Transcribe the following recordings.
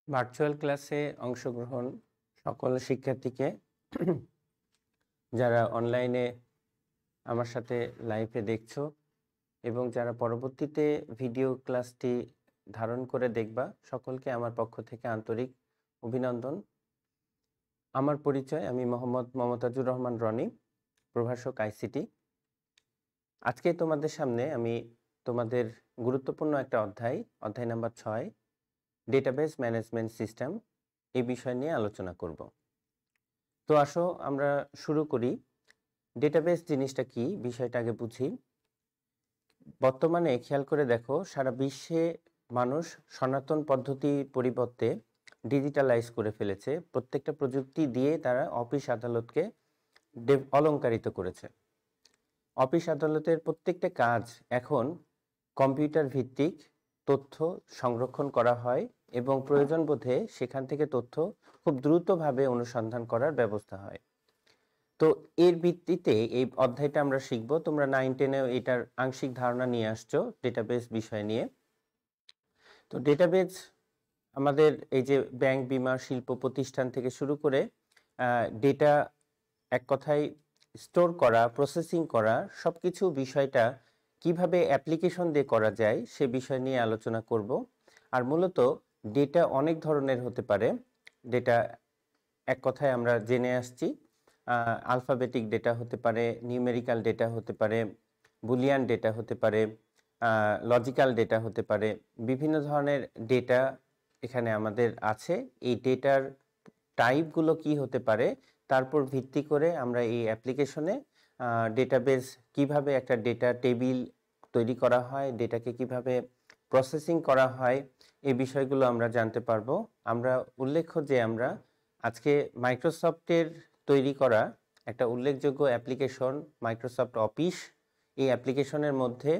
Virtual ক্লাসে অংশগ্রহণ সকল শিক্ষার্থীকে যারা অনলাইনে আমার সাথে লাইভে দেখছো এবং যারা পরবর্তীতে ভিডিও ক্লাসটি ধারণ করে দেখবা সকলকে আমার পক্ষ থেকে আন্তরিক অভিনন্দন। আমার পরিচয়, আমি মোহাম্মদ মমতাজুর রহমান রনি, প্রভাষক আইসিটি। আজকে তোমাদের সামনে আমি তোমাদের গুরুত্বপূর্ণ একটা অধ্যায় নাম্বার 6 ডেটাবেস ম্যানেজমেন্ট সিস্টেম এই বিষয় নিয়ে আলোচনা করব। তো আসো আমরা শুরু করি। ডেটাবেস জিনিসটা কি বিষয়টা আগে বুঝি। বর্তমানে খেয়াল করে দেখো, সারা বিশ্বে মানুষ সনাতন পদ্ধতির পরিবর্তে ডিজিটালাইজ করে ফেলেছে। প্রত্যেকটা প্রযুক্তি দিয়ে তারা অফিস আদালতকে অলংকারিত করেছে। অফিস আদালতের প্রত্যেকটা কাজ এখন কম্পিউটার ভিত্তিক তথ্য সংরক্ষণ করা হয় এবং প্রয়োজন বোধে সেখান থেকে তথ্য খুব দ্রুতভাবে অনুসন্ধান করার ব্যবস্থা হয়। তো এর ভিত্তিতে এই অধ্যায়টা আমরা শিখব। তোমরা 9-10-এও এটার আংশিক ধারণা নিয়ে আসছো ডেটাবেস বিষয় নিয়ে। তো ডেটাবেস আমাদের এই যে ব্যাংক, বিমা, শিল্প প্রতিষ্ঠান থেকে শুরু করে ডেটা এক কথায় স্টোর করা, প্রসেসিং করা, সবকিছু বিষয়টা কিভাবে অ্যাপ্লিকেশন দিয়ে করা যায় সে বিষয় নিয়ে আলোচনা করব। আর মূলত ডেটা অনেক ধরনের হতে পারে। ডেটা এক কথায় আমরা জেনে আসছি, আলফাবেটিক ডেটা হতে পারে, নিউমেরিক্যাল ডেটা হতে পারে, বুলিয়ান ডেটা হতে পারে, লজিক্যাল ডেটা হতে পারে। বিভিন্ন ধরনের ডেটা এখানে আমাদের আছে। এই ডেটার টাইপগুলো কি হতে পারে তারপর ভিত্তি করে আমরা এই অ্যাপ্লিকেশনে ডেটাবেস কিভাবে একটা ডেটা টেবিল তৈরি করা হয়, ডেটাকে কিভাবে প্রসেসিং করা হয়, এই বিষয়গুলো আমরা জানতে পারবো। আমরা উল্লেখ্য যে আমরা আজকে মাইক্রোসফটের তৈরি করা একটা উল্লেখযোগ্য অ্যাপ্লিকেশন মাইক্রোসফট অফিস, এই অ্যাপ্লিকেশনের মধ্যে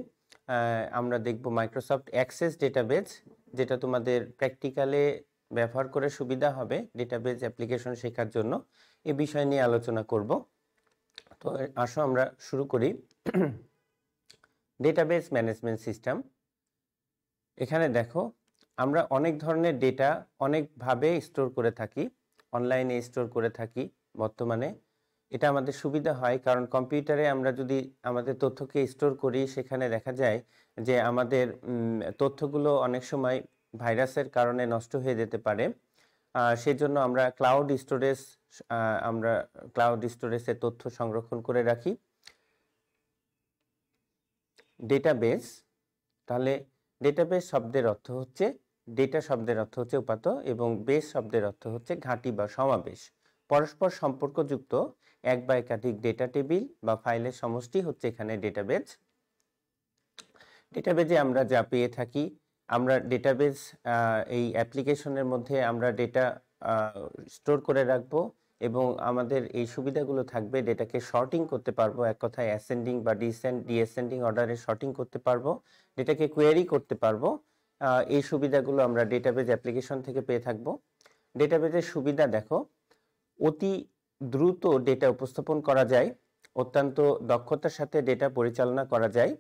আমরা দেখব মাইক্রোসফট অ্যাক্সেস ডেটাবেস, যেটা তোমাদের প্র্যাকটিক্যালে ব্যবহার করে সুবিধা হবে ডেটাবেস অ্যাপ্লিকেশন শেখার জন্য। এই বিষয় নিয়ে আলোচনা করব। তো আসো আমরা শুরু করি। Database management system. এখানে দেখো, আমরা অনেক ধরনের ডেটা অনেকভাবে স্টোর করে থাকি, অনলাইনে স্টোর করে থাকি বর্তমানে। এটা আমাদের সুবিধা হয় কারণ কম্পিউটারে আমরা যদি আমাদের তথ্যকে স্টোর করি সেখানে দেখা যায় যে আমাদের তথ্যগুলো অনেক সময় ভাইরাসের কারণে নষ্ট হয়ে যেতে পারে। সেজন্য আমরা ক্লাউড স্টোরেজে তথ্য সংরক্ষণ করে রাখি। ডেটাবেস, তাহলে ডেটাবেস শব্দের অর্থ হচ্ছে, ডেটা শব্দের অর্থ হচ্ছে উপাত্ত এবং বেস শব্দের অর্থ হচ্ছে ঘাঁটি বা সমাবেশ। পরস্পর সম্পর্কযুক্ত এক বা একাধিক ডেটা টেবিল বা ফাইলের সমষ্টি হচ্ছে এখানে ডেটাবেস। ডেটাবেজে আমরা যা পেয়ে থাকি, আমরা ডেটাবেস এই অ্যাপ্লিকেশনের মধ্যে আমরা ডেটা স্টোর করে রাখবো এবং আমাদের এই সুবিধাগুলো থাকবে। ডেটাকে শর্টিং করতে পারবো, এক কথায় অ্যাসেন্ডিং বা ডিসেন্ডিং অর্ডারে শর্টিং করতে পারবো, ডেটাকে কোয়েরি করতে পারবো। এই সুবিধাগুলো আমরা ডেটাবেজ অ্যাপ্লিকেশন থেকে পেয়ে থাকবো। ডেটাবেজের সুবিধা দেখো, অতি দ্রুত ডেটা উপস্থাপন করা যায়, অত্যন্ত দক্ষতার সাথে ডেটা পরিচালনা করা যায়,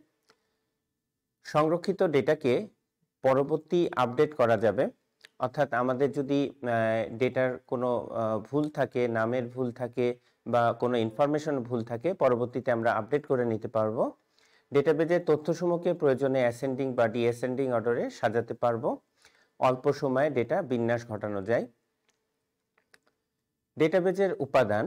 সংরক্ষিত ডেটাকে পরবর্তী আপডেট করা যাবে। অর্থাৎ আমাদের যদি ডেটার কোনো ভুল থাকে, নামের ভুল থাকে বা কোনো ইনফরমেশন ভুল থাকে, পরবর্তীতে আমরা আপডেট করে নিতে পারবো। ডেটাবেজের তথ্যসমূহকে প্রয়োজনে অ্যাসেন্ডিং বা ডিঅ্যাসেন্ডিং অর্ডারে সাজাতে পারবো। অল্প সময়ে ডেটা বিন্যাস ঘটানো যায়। ডেটাবেজের উপাদান,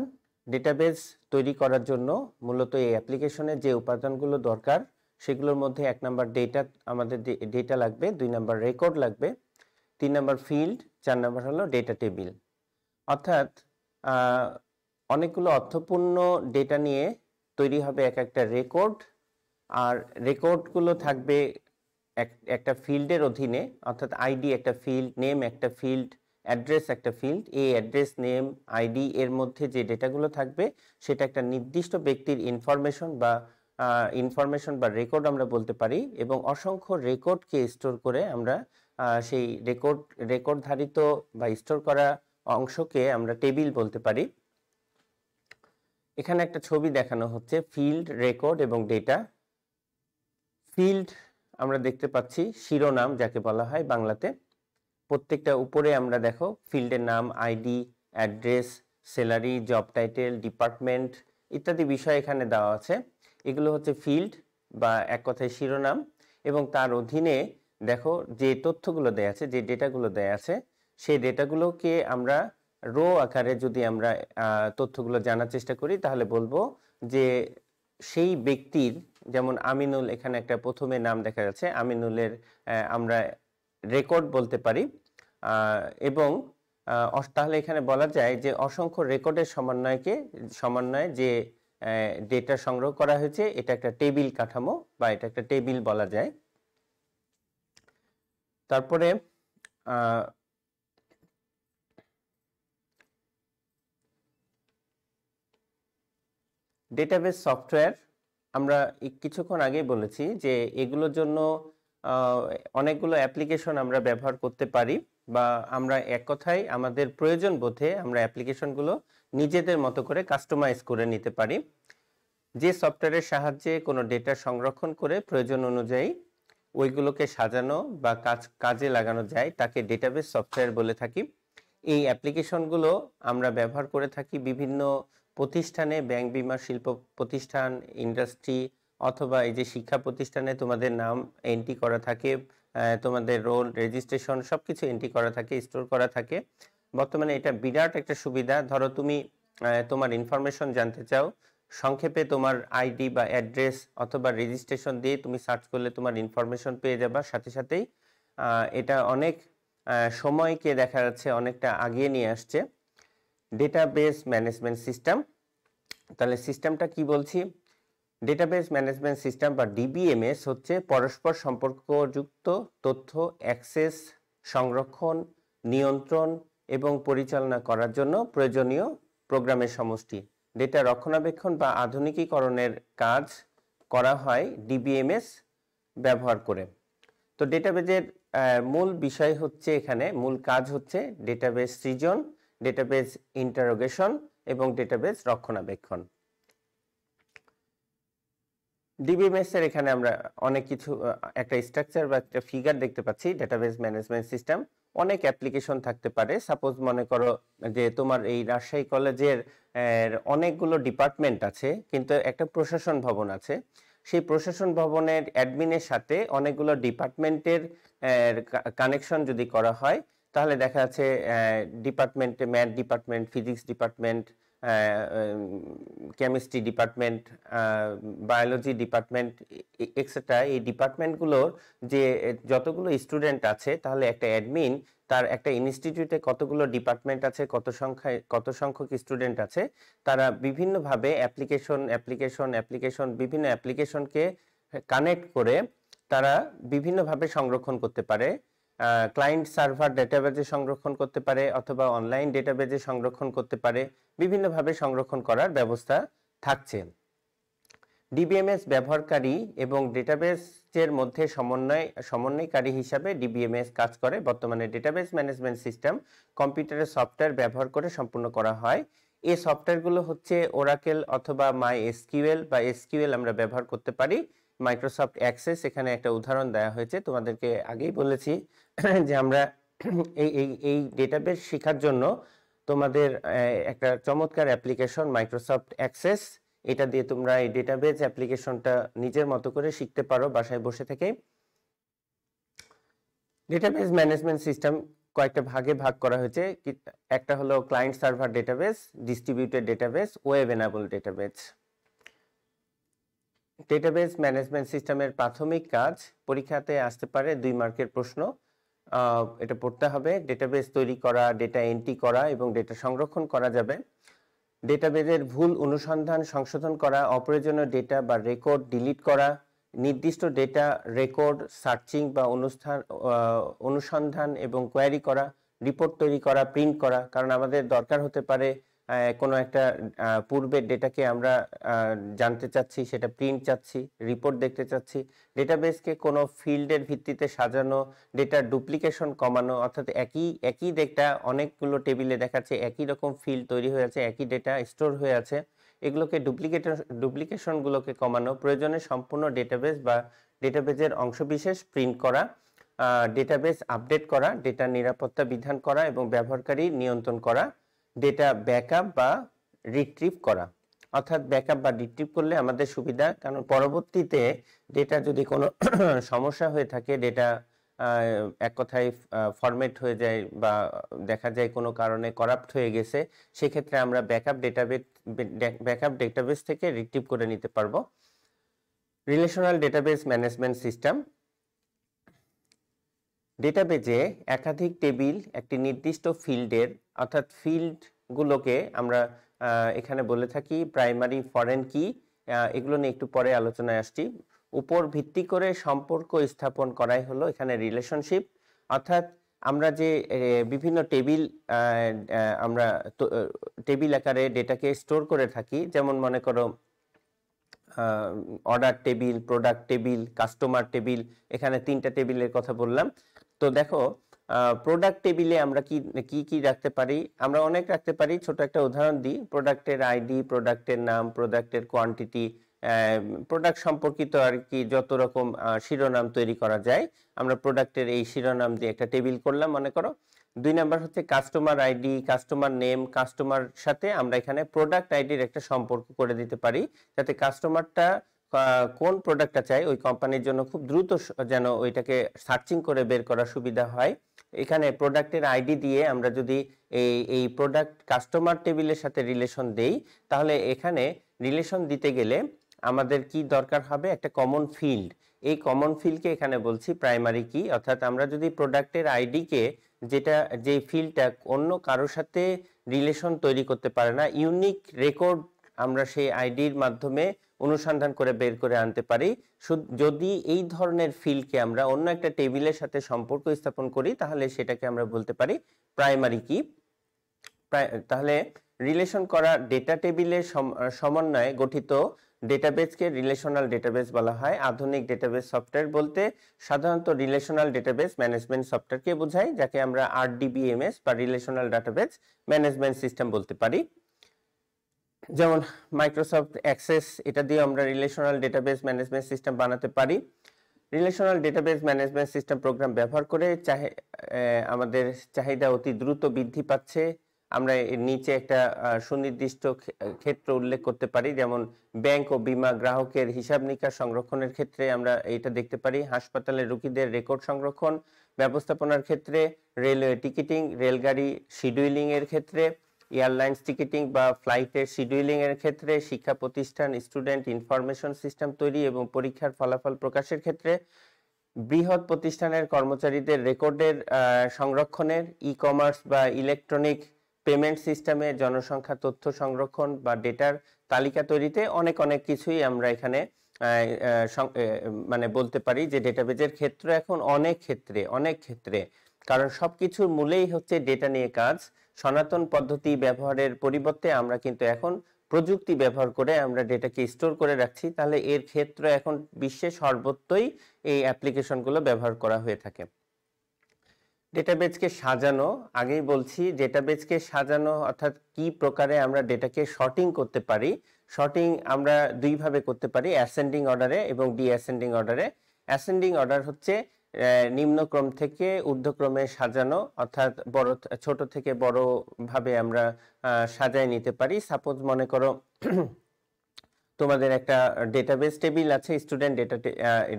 ডেটাবেজ তৈরি করার জন্য মূলত এই অ্যাপ্লিকেশনের যে উপাদানগুলো দরকার সেগুলোর মধ্যে 1 নাম্বার ডেটা, আমাদের ডেটা লাগবে, 2 নাম্বার রেকর্ড লাগবে, 3 নাম্বার ফিল্ড, 4 নাম্বার হলো ডেটা টেবিল। অর্থাৎ অনেকগুলো অর্থপূর্ণ ডেটা নিয়ে তৈরি হবে এক একটা রেকর্ড। আর রেকর্ডগুলো থাকবে একটা ফিল্ডের অধীনে, অর্থাৎ আইডি একটা ফিল্ড, নেম একটা ফিল্ড, অ্যাড্রেস একটা ফিল্ড। এই অ্যাড্রেস, নেম, আইডি এর মধ্যে যে ডেটাগুলো থাকবে সেটা একটা নির্দিষ্ট ব্যক্তির ইনফরমেশন বা রেকর্ড আমরা বলতে পারি। এবং অসংখ্য রেকর্ডকে স্টোর করে আমরা সেই রেকর্ডধারিত বা স্টোর করা অংশকে আমরা টেবিল বলতে পারি। এখানে একটা ছবি দেখানো হচ্ছে ফিল্ড, রেকর্ড এবং ডেটা। ফিল্ড আমরা দেখতে পাচ্ছি শিরোনাম যাকে বলা হয় বাংলাতে, প্রত্যেকটা উপরে আমরা দেখো ফিল্ডের নাম, ID, address, salary, job title, department ইত্যাদি বিষয় এখানে দেওয়া আছে। এগুলো হচ্ছে ফিল্ড বা এক কথায় শিরোনাম, এবং তার অধীনে দেখো যে তথ্যগুলো দেয়া আছে, যে ডেটাগুলো দেয়া আছে, সেই ডেটাগুলোকে আমরা রো আকারে যদি আমরা তথ্যগুলো জানার চেষ্টা করি তাহলে বলবো যে সেই ব্যক্তির, যেমন আমিনুল, এখানে একটা প্রথমে নাম দেখা যাচ্ছে, আমিনুলের আমরা রেকর্ড বলতে পারি। এবং তাহলে এখানে বলা যায় যে অসংখ্য রেকর্ডের সমন্বয়ে যে ডেটা সংগ্রহ করা হয়েছে এটা একটা টেবিল কাঠামো বা এটা একটা টেবিল বলা যায়। তারপরে ডেটাবেস সফটওয়্যার, আমরা কিছুক্ষণ আগেই বলেছি যে এগুলোর জন্য অনেকগুলো অ্যাপ্লিকেশন আমরা ব্যবহার করতে পারি, বা আমরা এক কথায় আমাদের প্রয়োজন বোধে আমরা অ্যাপ্লিকেশনগুলো নিজেদের মতো করে কাস্টমাইজ করে নিতে পারি। যে সফটওয়্যারের সাহায্যে কোনো ডেটা সংরক্ষণ করে প্রয়োজন অনুযায়ী ওইগুলোকে সাজানো বা কাজে লাগানো যায় তাকে ডেটাবেস সফটওয়্যার বলে থাকি। এই অ্যাপ্লিকেশনগুলো আমরা ব্যবহার করে থাকি বিভিন্ন প্রতিষ্ঠানে, ব্যাংক, বীমা, শিল্প প্রতিষ্ঠান, ইন্ডাস্ট্রি, অথবা এই যে শিক্ষা প্রতিষ্ঠানে তোমাদের নাম এন্ট্রি করা থাকে, তোমাদের রোল, রেজিস্ট্রেশন সবকিছু এন্ট্রি করা থাকে, স্টোর করা থাকে। বর্তমানে এটা বিরাট একটা সুবিধা। ধরো তুমি তোমার ইনফরমেশন জানতে চাও, সংক্ষেপে তোমার আইডি বা অ্যাড্রেস অথবা রেজিস্ট্রেশন দিয়ে তুমি সার্চ করলে তোমার ইনফরমেশন পেয়ে যাবা সাথে সাথেই। এটা অনেক সময়কে দেখা যাচ্ছে অনেকটা আগিয়ে নিয়ে আসছে। ডেটাবেস ম্যানেজমেন্ট সিস্টেম, তাহলে সিস্টেমটা কি বলছি? ডেটাবেস ম্যানেজমেন্ট সিস্টেম বা ডিবিএমএস হচ্ছে পরস্পর সম্পর্কযুক্ত তথ্য অ্যাক্সেস, সংরক্ষণ, নিয়ন্ত্রণ এবং পরিচালনা করার জন্য প্রয়োজনীয় প্রোগ্রামের সমষ্টি। ডেটা রক্ষণাবেক্ষণ বা আধুনিকীকরণের কাজ করা হয় ডিবিএমএস ব্যবহার করে। তো ডেটাবেজের মূল বিষয় হচ্ছে, এখানে মূল কাজ হচ্ছে ডেটাবেজ সৃজন, ডেটাবেজ ইন্টারোগেশন এবং ডেটাবেজ রক্ষণাবেক্ষণ। ডিবিএমএস এর এখানে আমরা অনেক কিছু, একটা স্ট্রাকচার বা একটা ফিগার দেখতে পাচ্ছি। ডেটাবেজ ম্যানেজমেন্ট সিস্টেম অনেক অ্যাপ্লিকেশন থাকতে পারে। সাপোজ মনে করো যে তোমার এই রাজশাহী কলেজের অনেকগুলো ডিপার্টমেন্ট আছে, কিন্তু একটা প্রশাসন ভবন আছে। সেই প্রশাসন ভবনের অ্যাডমিনের সাথে অনেকগুলো ডিপার্টমেন্টের কানেকশন যদি করা হয় তাহলে দেখা যাচ্ছে ডিপার্টমেন্টে math department, physics department, chemistry department, biology department etcetera, এই ডিপার্টমেন্টগুলোর যে যতগুলো স্টুডেন্ট আছে, তাহলে একটা অ্যাডমিন তার একটা ইনস্টিটিউটে কতগুলো ডিপার্টমেন্ট আছে, কত সংখ্যক স্টুডেন্ট আছে, তারা বিভিন্নভাবে বিভিন্ন অ্যাপ্লিকেশনকে কানেক্ট করে তারা বিভিন্নভাবে সংরক্ষণ করতে পারে। ক্লায়েন্ট সার্ভার ডেটাবেজে সংরক্ষণ করতে পারে অথবা অনলাইন ডেটাবেজে সংরক্ষণ করতে পারে, বিভিন্নভাবে সংরক্ষণ করার ব্যবস্থা থাকছে। ডিবিএমএস ব্যবহারকারী এবং ডেটাবেজের মধ্যে সমন্বয়কারী হিসাবে ডিবিএমএস কাজ করে। বর্তমানে ডেটাবেস ম্যানেজমেন্ট সিস্টেম কম্পিউটারের সফটওয়্যার ব্যবহার করে সম্পূর্ণ করা হয়। এই সফটওয়্যারগুলো হচ্ছে ওরাকেল অথবা মাই এসকিউএল বা এসকিউএল আমরা ব্যবহার করতে পারি। মাইক্রোসফট অ্যাক্সেস এখানে একটা উদাহরণ দেওয়া হয়েছে, তোমাদেরকে আগেই বলেছি যে আমরা এই ডেটাবেস শেখার জন্য তোমাদের একটা চমৎকার অ্যাপ্লিকেশন মাইক্রোসফট অ্যাক্সেস, এটা দিয়ে তোমরা এই ডেটাবেস অ্যাপ্লিকেশনটা নিজের মতো করে শিখতে পারো বাসায় বসে থেকে। ডেটাবেস ম্যানেজমেন্ট সিস্টেম কয়েকটা ভাগে ভাগ করা হয়েছে। একটা হলো client server database, distributed database, web enable database. Database management সিস্টেমের প্রাথমিক কাজ পরীক্ষাতে আসতে পারে 2 মার্কের প্রশ্ন, এটা পড়তে হবে। ডেটাবেস তৈরি করা, ডেটা এন্ট্রি করা এবং ডেটা সংরক্ষণ করা যাবে। ডেটাবেজের ভুল অনুসন্ধান সংশোধন করা, অপ্রয়োজনীয় ডেটা বা রেকর্ড ডিলিট করা, নির্দিষ্ট ডেটা রেকর্ড সার্চিং বা অনুসন্ধান এবং কোয়ারি করা, রিপোর্ট তৈরি করা, প্রিন্ট করা। কারণ আমাদের দরকার হতে পারে কোনো একটা পূর্বের ডেটাকে আমরা জানতে চাচ্ছি, সেটা প্রিন্ট চাচ্ছি, রিপোর্ট দেখতে চাচ্ছি। ডেটাবেসকে কোনো ফিল্ডের ভিত্তিতে সাজানো, ডেটার ডুপ্লিকেশন কমানো, অর্থাৎ একই ডেটা অনেকগুলো টেবিলে দেখাচ্ছে, একই রকম ফিল্ড তৈরি হয়ে আছে, একই ডেটা স্টোর হয়ে আছে, এগুলোকে ডুপ্লিকেশনগুলোকে কমানো, প্রয়োজনে সম্পূর্ণ ডেটাবেস বা ডেটাবেজের অংশবিশেষ প্রিন্ট করা, ডেটাবেস আপডেট করা, ডেটা নিরাপত্তা বিধান করা এবং ব্যবহারকারী নিয়ন্ত্রণ করা, ডেটা ব্যাকআপ বা রিট্রিভ করা। অর্থাৎ ব্যাকআপ বা রিট্রিভ করলে আমাদের সুবিধা, কারণ পরবর্তীতে ডেটা যদি কোনো সমস্যা হয়ে থাকে, ডেটা এক কথায় ফরম্যাট হয়ে যায় বা দেখা যায় কোনো কারণে করাপ্ট হয়ে গেছে, সেক্ষেত্রে আমরা ব্যাকআপ ডেটাবেস থেকে রিট্রিভ করে নিতে পারবো। Relational database management system. ডেটাবেজে একাধিক টেবিল একটি নির্দিষ্ট ফিল্ডের, অর্থাৎ ফিল্ডগুলোকে আমরা এখানে বলে থাকি প্রাইমারি ফরেন কি, এগুলো নিয়ে একটু পরে আলোচনায় আসছি, উপর ভিত্তি করে সম্পর্ক স্থাপন করাই হলো এখানে রিলেশনশিপ। অর্থাৎ আমরা যে বিভিন্ন টেবিল আমরা টেবিল আকারে ডেটাকে স্টোর করে থাকি, যেমন মনে করো order table, product table, customer table, এখানে 3টা টেবিলের কথা বললাম। তো দেখো প্রোডাক্ট টেবিলে আমরা কি কি রাখতে পারি, আমরা অনেক রাখতে পারি। ছোট একটা উদাহরণ দিই, প্রোডাক্টের আইডি, প্রোডাক্টের নাম, প্রোডাক্টের কোয়ান্টিটি, প্রোডাক্ট সম্পর্কিত আর কি যত রকম শিরোনাম তৈরি করা যায়, আমরা প্রোডাক্টের এই শিরোনাম দিয়ে একটা টেবিল করলাম মনে করো। 2 নাম্বার হচ্ছে customer ID, customer name, customer সাথে আমরা এখানে প্রোডাক্ট আইডির একটা সম্পর্ক করে দিতে পারি, যাতে কাস্টমারটা কোন প্রোডাক্টটা চাই ওই কোম্পানির জন্য খুব দ্রুত যেন ওইটাকে সার্চিং করে বের করা সুবিধা হয়। এখানে প্রোডাক্টের আইডি দিয়ে আমরা যদি এই প্রোডাক্ট কাস্টমার টেবিলের সাথে রিলেশন দেই, তাহলে এখানে রিলেশন দিতে গেলে আমাদের কি দরকার হবে, একটা কমন ফিল্ড। এই কমন ফিল্ডকে এখানে বলছি প্রাইমারি কি। অর্থাৎ আমরা যদি প্রোডাক্টের আইডিকে, যে ফিল্ডটা অন্য কারোর সাথে রিলেশন তৈরি করতে পারে না, ইউনিক রেকর্ড আমরা সেই আইডির মাধ্যমে অনুসন্ধান করে বের করে আনতে পারি, যদি এই ধরনের ফিল্ডকে আমরা অন্য একটা টেবিলের সাথে সম্পর্ক স্থাপন করি, তাহলে সেটাকে আমরা বলতে পারি প্রাইমারি কি। তাহলে রিলেশন করা ডেটা টেবিলের সমন্বয়ে গঠিত ডেটাবেসকে রিলেশনাল ডেটাবেস বলা হয়। আধুনিক ডেটাবেস সফটওয়্যার বলতে সাধারণত রিলেশনাল ডেটাবেস ম্যানেজমেন্ট সফটওয়্যারকে বোঝায়, যাকে আমরা RDBMS বা রিলেশনাল ডেটাবেস ম্যানেজমেন্ট সিস্টেম বলতে পারি। যেমন মাইক্রোসফট অ্যাক্সেস, এটা দিয়ে আমরা রিলেশনাল ডেটাবেস ম্যানেজমেন্ট সিস্টেম বানাতে পারি। Relational database management system program ব্যবহার করে আমাদের চাহিদা অতি দ্রুত বৃদ্ধি পাচ্ছে। আমরা এর নিচে একটা সুনির্দিষ্ট ক্ষেত্র উল্লেখ করতে পারি, যেমন ব্যাংক ও বীমা গ্রাহকের হিসাব নিকাশ সংরক্ষণের ক্ষেত্রে আমরা এটা দেখতে পারি। হাসপাতালের রোগীদের রেকর্ড সংরক্ষণ ব্যবস্থাপনার ক্ষেত্রে, রেলওয়ে টিকিটিং, রেলগাড়ি শিডিউলিং এর ক্ষেত্রে, এয়ারলাইন্স টিকিটিং বা ফ্লাইটের শিডিউলিং এর ক্ষেত্রে, শিক্ষা প্রতিষ্ঠান স্টুডেন্ট ইনফরমেশন সিস্টেম তৈরি এবং পরীক্ষার ফলাফল প্রকাশের ক্ষেত্রে, বৃহৎ প্রতিষ্ঠানের কর্মচারীদের রেকর্ডের সংরক্ষণের, ই কমার্স বা ইলেকট্রনিক পেমেন্ট সিস্টেমে জনসংখ্যা তথ্য সংরক্ষণ বা ডেটার তালিকা তৈরিতে, অনেক কিছুই আমরা এখানে মানে বলতে পারি যে ডেটাবেজের ক্ষেত্র এখন অনেক ক্ষেত্রে, কারণ সবকিছুর মূলেই হচ্ছে ডেটা নিয়ে কাজ। সনাতন পদ্ধতি ব্যবহারের পরিবর্তে আমরা কিন্তু এখন প্রযুক্তি ব্যবহার করে আমরা ডেটাকে স্টোর করে রাখছি, তাহলে এর ক্ষেত্র এখন বিশ্বের সর্বত্রই এই অ্যাপ্লিকেশনগুলো ব্যবহার করা হয়ে থাকে। ডেটাবেজকে সাজানো, আগেই বলছি ডেটাবেজকে সাজানো অর্থাৎ কি প্রকারে আমরা ডেটাকে শর্টিং করতে পারি। শর্টিং আমরা দুই ভাবে করতে পারি, অ্যাসেন্ডিং অর্ডারে এবং ডিঅ্যাসেন্ডিং অর্ডারে। অ্যাসেন্ডিং অর্ডার হচ্ছে নিম্নক্রম থেকে ঊর্ধ্বক্রমে সাজানো, অর্থাৎ ছোট থেকে বড় ভাবে আমরা সাজায় নিতে পারি। সাপোজ মনে করো তোমাদের একটা ডেটাবেস টেবিল আছে, স্টুডেন্ট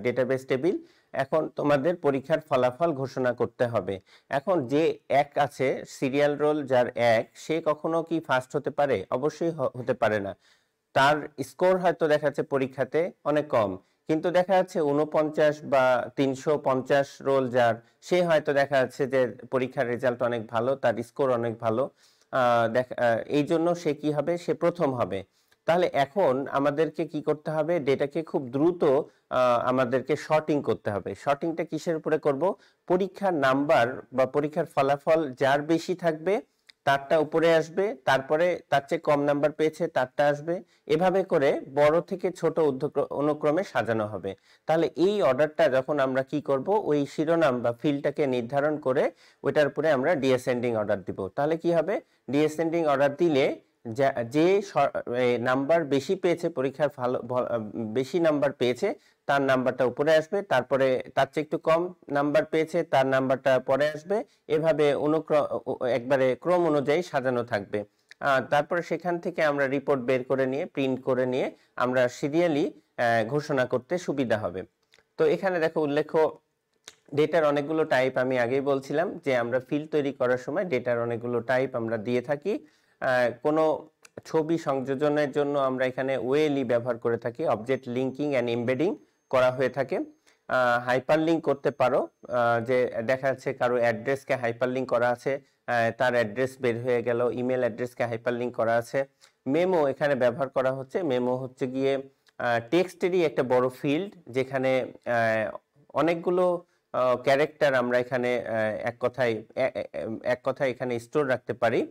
ডেটাবেস টেবিল। এখন তোমাদের পরীক্ষার ফলাফল ঘোষণা করতে হবে। এখন যে এক আছে সিরিয়াল রোল যার এক, সে কখনো কি ফার্স্ট হতে পারে? অবশ্যই হতে পারে না। তার স্কোর হয়তো দেখা যাচ্ছে পরীক্ষাতে অনেক কম, কিন্তু দেখা যাচ্ছে 49 বা 350 রোল যার, সে হয়তো দেখা যাচ্ছে যে পরীক্ষার রেজাল্ট অনেক ভালো, তার স্কোর অনেক ভালো, এই জন্য সে কি হবে, সে প্রথম হবে। তাহলে এখন আমাদেরকে কি করতে হবে, ডেটাকে খুব দ্রুত আমাদেরকে শর্টিং করতে হবে। শর্টিংটা কিসের উপরে করব? পরীক্ষার নাম্বার বা পরীক্ষার ফলাফল যার বেশি থাকবে তারটা উপরে আসবে, তারপরে তার চেয়ে কম নাম্বার পেয়েছে তারটা আসবে, এভাবে করে বড় থেকে ছোট অনুক্রমে সাজানো হবে। তাহলে এই অর্ডারটা যখন আমরা কি করব, ওই শিরোনাম বা ফিল্ডটাকে নির্ধারণ করে ওইটার উপরে আমরা ডিসেন্ডিং অর্ডার দিব। তাহলে কি হবে, ডিসেন্ডিং অর্ডার দিলে যে নাম্বার বেশি পেয়েছে, পরীক্ষার বেশি নাম্বার পেয়েছে, তার নাম্বারটা উপরে আসবে, তারপরে তার চেয়ে একটু কম নাম্বার পেয়েছে তার নাম্বারটা পরে আসবে, এভাবে একবারে ক্রম অনুযায়ী সাজানো থাকবে। তারপরে সেখান থেকে আমরা রিপোর্ট বের করে নিয়ে প্রিন্ট করে নিয়ে আমরা সিরিয়ালি ঘোষণা করতে সুবিধা হবে। তো এখানে দেখো উল্লেখ্য ডেটার অনেকগুলো টাইপ, আমি আগেই বলছিলাম যে আমরা ফিল্ড তৈরি করার সময় ডেটার অনেকগুলো টাইপ আমরা দিয়ে থাকি। কোনো ছবি সংযোজনের জন্য আমরা এখানে ওএলই ব্যবহার করে থাকি, অবজেক্ট লিঙ্কিং অ্যান্ড এমবেডিং করা হয়ে থাকে। হাইপার লিঙ্ক করতে পারো, যে দেখা যাচ্ছে কারো অ্যাড্রেসকে হাইপার লিঙ্ক করা আছে, তার অ্যাড্রেস বের হয়ে গেল, ইমেল অ্যাড্রেসকে হাইপার লিঙ্ক করা আছে। মেমো এখানে ব্যবহার করা হচ্ছে, মেমো হচ্ছে গিয়ে টেক্সটেরই একটা বড় ফিল্ড, যেখানে অনেকগুলো ক্যারেক্টার আমরা এখানে এক কথায় এখানে স্টোর রাখতে পারি।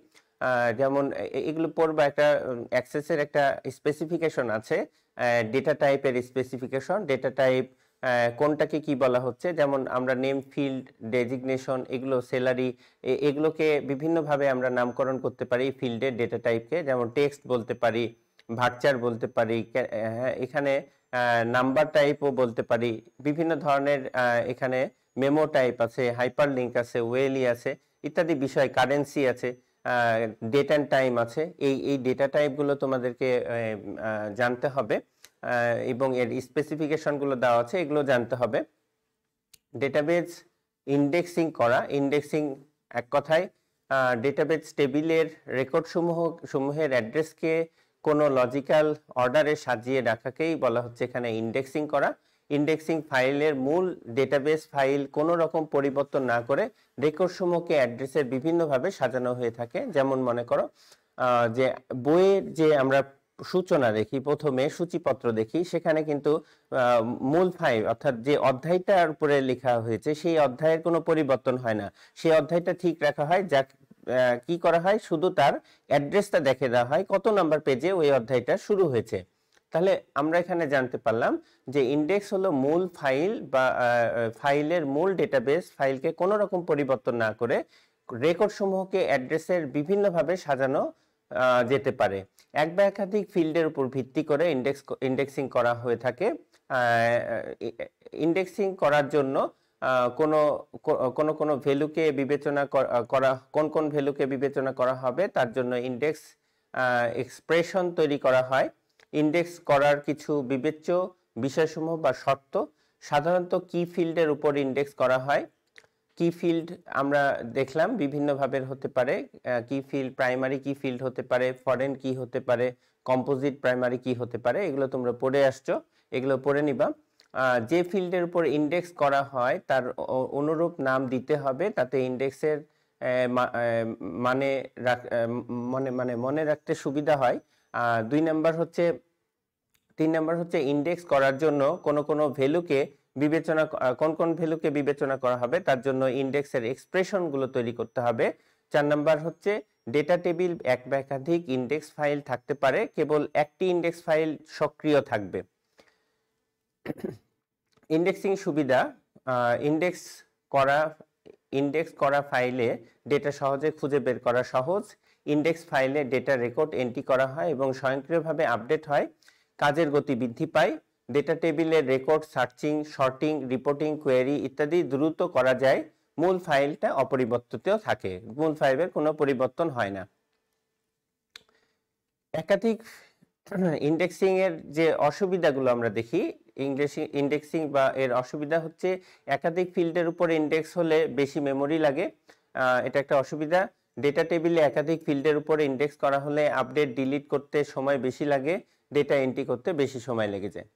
যেমন এগুলো পড়বা, একটা অ্যাক্সেসের একটা স্পেসিফিকেশন আছে, ডেটা টাইপের স্পেসিফিকেশন, ডেটা টাইপ কোনটাকে কি বলা হচ্ছে, যেমন আমরা নেম, ফিল্ড, ডেজিগনেশন, এগুলো স্যালারি, এগুলোকে বিভিন্নভাবে আমরা নামকরণ করতে পারি ফিল্ডের ডেটা টাইপকে, যেমন টেক্সট বলতে পারি, ভার্চার বলতে পারি, এখানে নাম্বার টাইপও বলতে পারি, বিভিন্ন ধরনের এখানে মেমো টাইপ আছে, হাইপার লিঙ্ক আছে, ওয়েলি আছে, ইত্যাদি বিষয়, কারেন্সি আছে, ডেট অ্যান্ড টাইম আছে। এই ডেটা টাইপগুলো তোমাদেরকে জানতে হবে এবং এর স্পেসিফিকেশনগুলো দেওয়া আছে, এগুলো জানতে হবে। ডেটাবেজ ইন্ডেক্সিং করা, ইন্ডেক্সিং এক কথায় ডেটাবেজ টেবিলের রেকর্ড সমূহের অ্যাড্রেসকে কোনো লজিক্যাল অর্ডারে সাজিয়ে রাখাকেই বলা হচ্ছে এখানে ইন্ডেক্সিং করা। ইন্ডেক্সিং ফাইলের মূল ডেটাবেস ফাইল কোনো রকম পরিবর্তন না করে রেকর্ড সমূহকে অ্যাড্রেসের বিভিন্নভাবে সাজানো হয়ে থাকে। যেমন মনে করো যে বইয়ের যে আমরা সূচনা দেখি, প্রথমে সূচিপত্র দেখি, সেখানে কিন্তু মূল ফাইল অর্থাৎ যে অধ্যায়টার উপরে লেখা হয়েছে সেই অধ্যায়ের কোনো পরিবর্তন হয় না, সেই অধ্যায়টা ঠিক রাখা হয়। যা কি করা হয়, শুধু তার অ্যাড্রেসটা দেখে দেওয়া হয় কত নাম্বার পেজে ওই অধ্যায়টা শুরু হয়েছে। তাহলে আমরা এখানে জানতে পারলাম যে ইন্ডেক্স হলো মূল ফাইল বা ফাইলের মূল ডেটাবেস ফাইলকে কোনো রকম পরিবর্তন না করে রেকর্ড সমূহকে অ্যাড্রেসের বিভিন্নভাবে সাজানো যেতে পারে। এক বা একাধিক ফিল্ডের উপর ভিত্তি করে ইন্ডেক্সিং করা হয়ে থাকে। ইন্ডেক্সিং করার জন্য কোন ভ্যালুকে বিবেচনা করা, কোন ভ্যালুকে বিবেচনা করা হবে তার জন্য ইন্ডেক্স এক্সপ্রেশন তৈরি করা হয়। ইন্ডেক্স করার কিছু বিবেচ্য বিষয়সমূহ বা শর্ত, সাধারণত কি ফিল্ডের উপর ইন্ডেক্স করা হয়। কি ফিল্ড আমরা দেখলাম বিভিন্ন ভাবের হতে পারে, কি ফিল্ড প্রাইমারি কি ফিল্ড হতে পারে, ফরেন কি হতে পারে, কম্পোজিট প্রাইমারি কি হতে পারে, এগুলো তোমরা পড়ে আসছো, এগুলো পড়ে নিবা। যে ফিল্ডের উপর ইন্ডেক্স করা হয় তার অনুরূপ নাম দিতে হবে, তাতে ইন্ডেক্সের মনে রাখতে সুবিধা হয়। 3 নাম্বার হচ্ছে ইন্ডেক্স করার জন্য কোন ভ্যালুকে কোন ভ্যালুকে বিবেচনা করা হবে তার জন্য ইন্ডেক্সের এক্সপ্রেশন গুলো তৈরি করতে হবে। 4 নাম্বার হচ্ছে ডেটা টেবিল এক বা একাধিক ইন্ডেক্স ফাইল থাকতে পারে, কেবল একটি ইন্ডেক্স ফাইল সক্রিয় থাকবে। ইন্ডেক্সিং সুবিধা, ইন্ডেক্স করা ফাইলে ডেটা সহজে খুঁজে বের করা সহজ। ইন্ডেক্স ফাইলে ডেটা রেকর্ড এন্ট্রি করা হয় এবং স্বয়ংক্রিয়ভাবে আপডেট হয়, কাজের গতি বৃদ্ধি পায়। ডেটা টেবিলের record searching, sorting, reporting, query ইত্যাদি দ্রুত করা যায়। মূল ফাইলটা অপরিবর্তিত থাকে, মূল ফাইলের কোনো পরিবর্তন হয় না। একাধিক ইন্ডেক্সিং এর যে অসুবিধাগুলো আমরা দেখি, ইন্ডেক্সিং বা এর অসুবিধা হচ্ছে একাধিক ফিল্ডের উপর ইন্ডেক্স হলে বেশি মেমোরি লাগে, এটা একটা অসুবিধা। ডেটা টেবিলে একাধিক ফিল্ডের উপর ইন্ডেক্স করা হলে আপডেট ডিলিট করতে সময় বেশি লাগে, ডেটা এন্ট্রি করতে বেশি সময় লেগে যায়।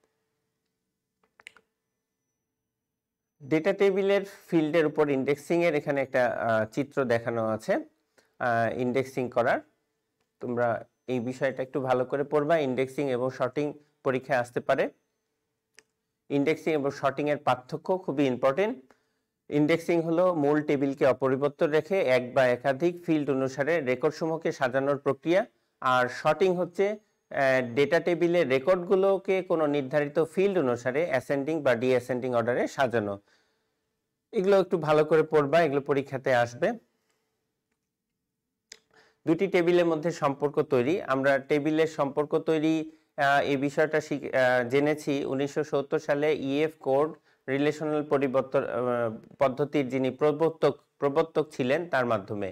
ডেটা টেবিলের ফিল্ডের উপর ইন্ডেক্সিং এর এখানে একটা চিত্র দেখানো আছে ইন্ডেক্সিং করার। তোমরা এই বিষয়টা একটু ভালো করে পড়বা, ইন্ডেক্সিং এবং সর্টিং পরীক্ষায় আসতে পারে। ইন্ডেক্সিং এবং সর্টিং এর পার্থক্য খুবই ইম্পর্টেন্ট। ইন্ডেক্সিং হলো মূল টেবিলকে অপরিবর্তন রেখে এক বা একাধিক ফিল্ড অনুসারে রেকর্ড সমূহকে সাজানোর প্রক্রিয়া, আর সর্টিং হচ্ছে ডেটা টেবিলের রেকর্ডগুলোকে কোনো নির্ধারিত ফিল্ড অনুসারে অ্যাসেন্ডিং বা ডিঅ্যাসেন্ডিং অর্ডারে সাজানো। এগুলো একটু ভালো করে পড়বা, এগুলো পরীক্ষাতে আসবে। দুটি টেবিলের মধ্যে সম্পর্ক তৈরি, আমরা টেবিলের সম্পর্ক তৈরি এই বিষয়টা জেনেছি 1970 সালে ইএফ কোড রিলেশনাল পরিবর্তন পদ্ধতির যিনি প্রবর্তক ছিলেন তার মাধ্যমে।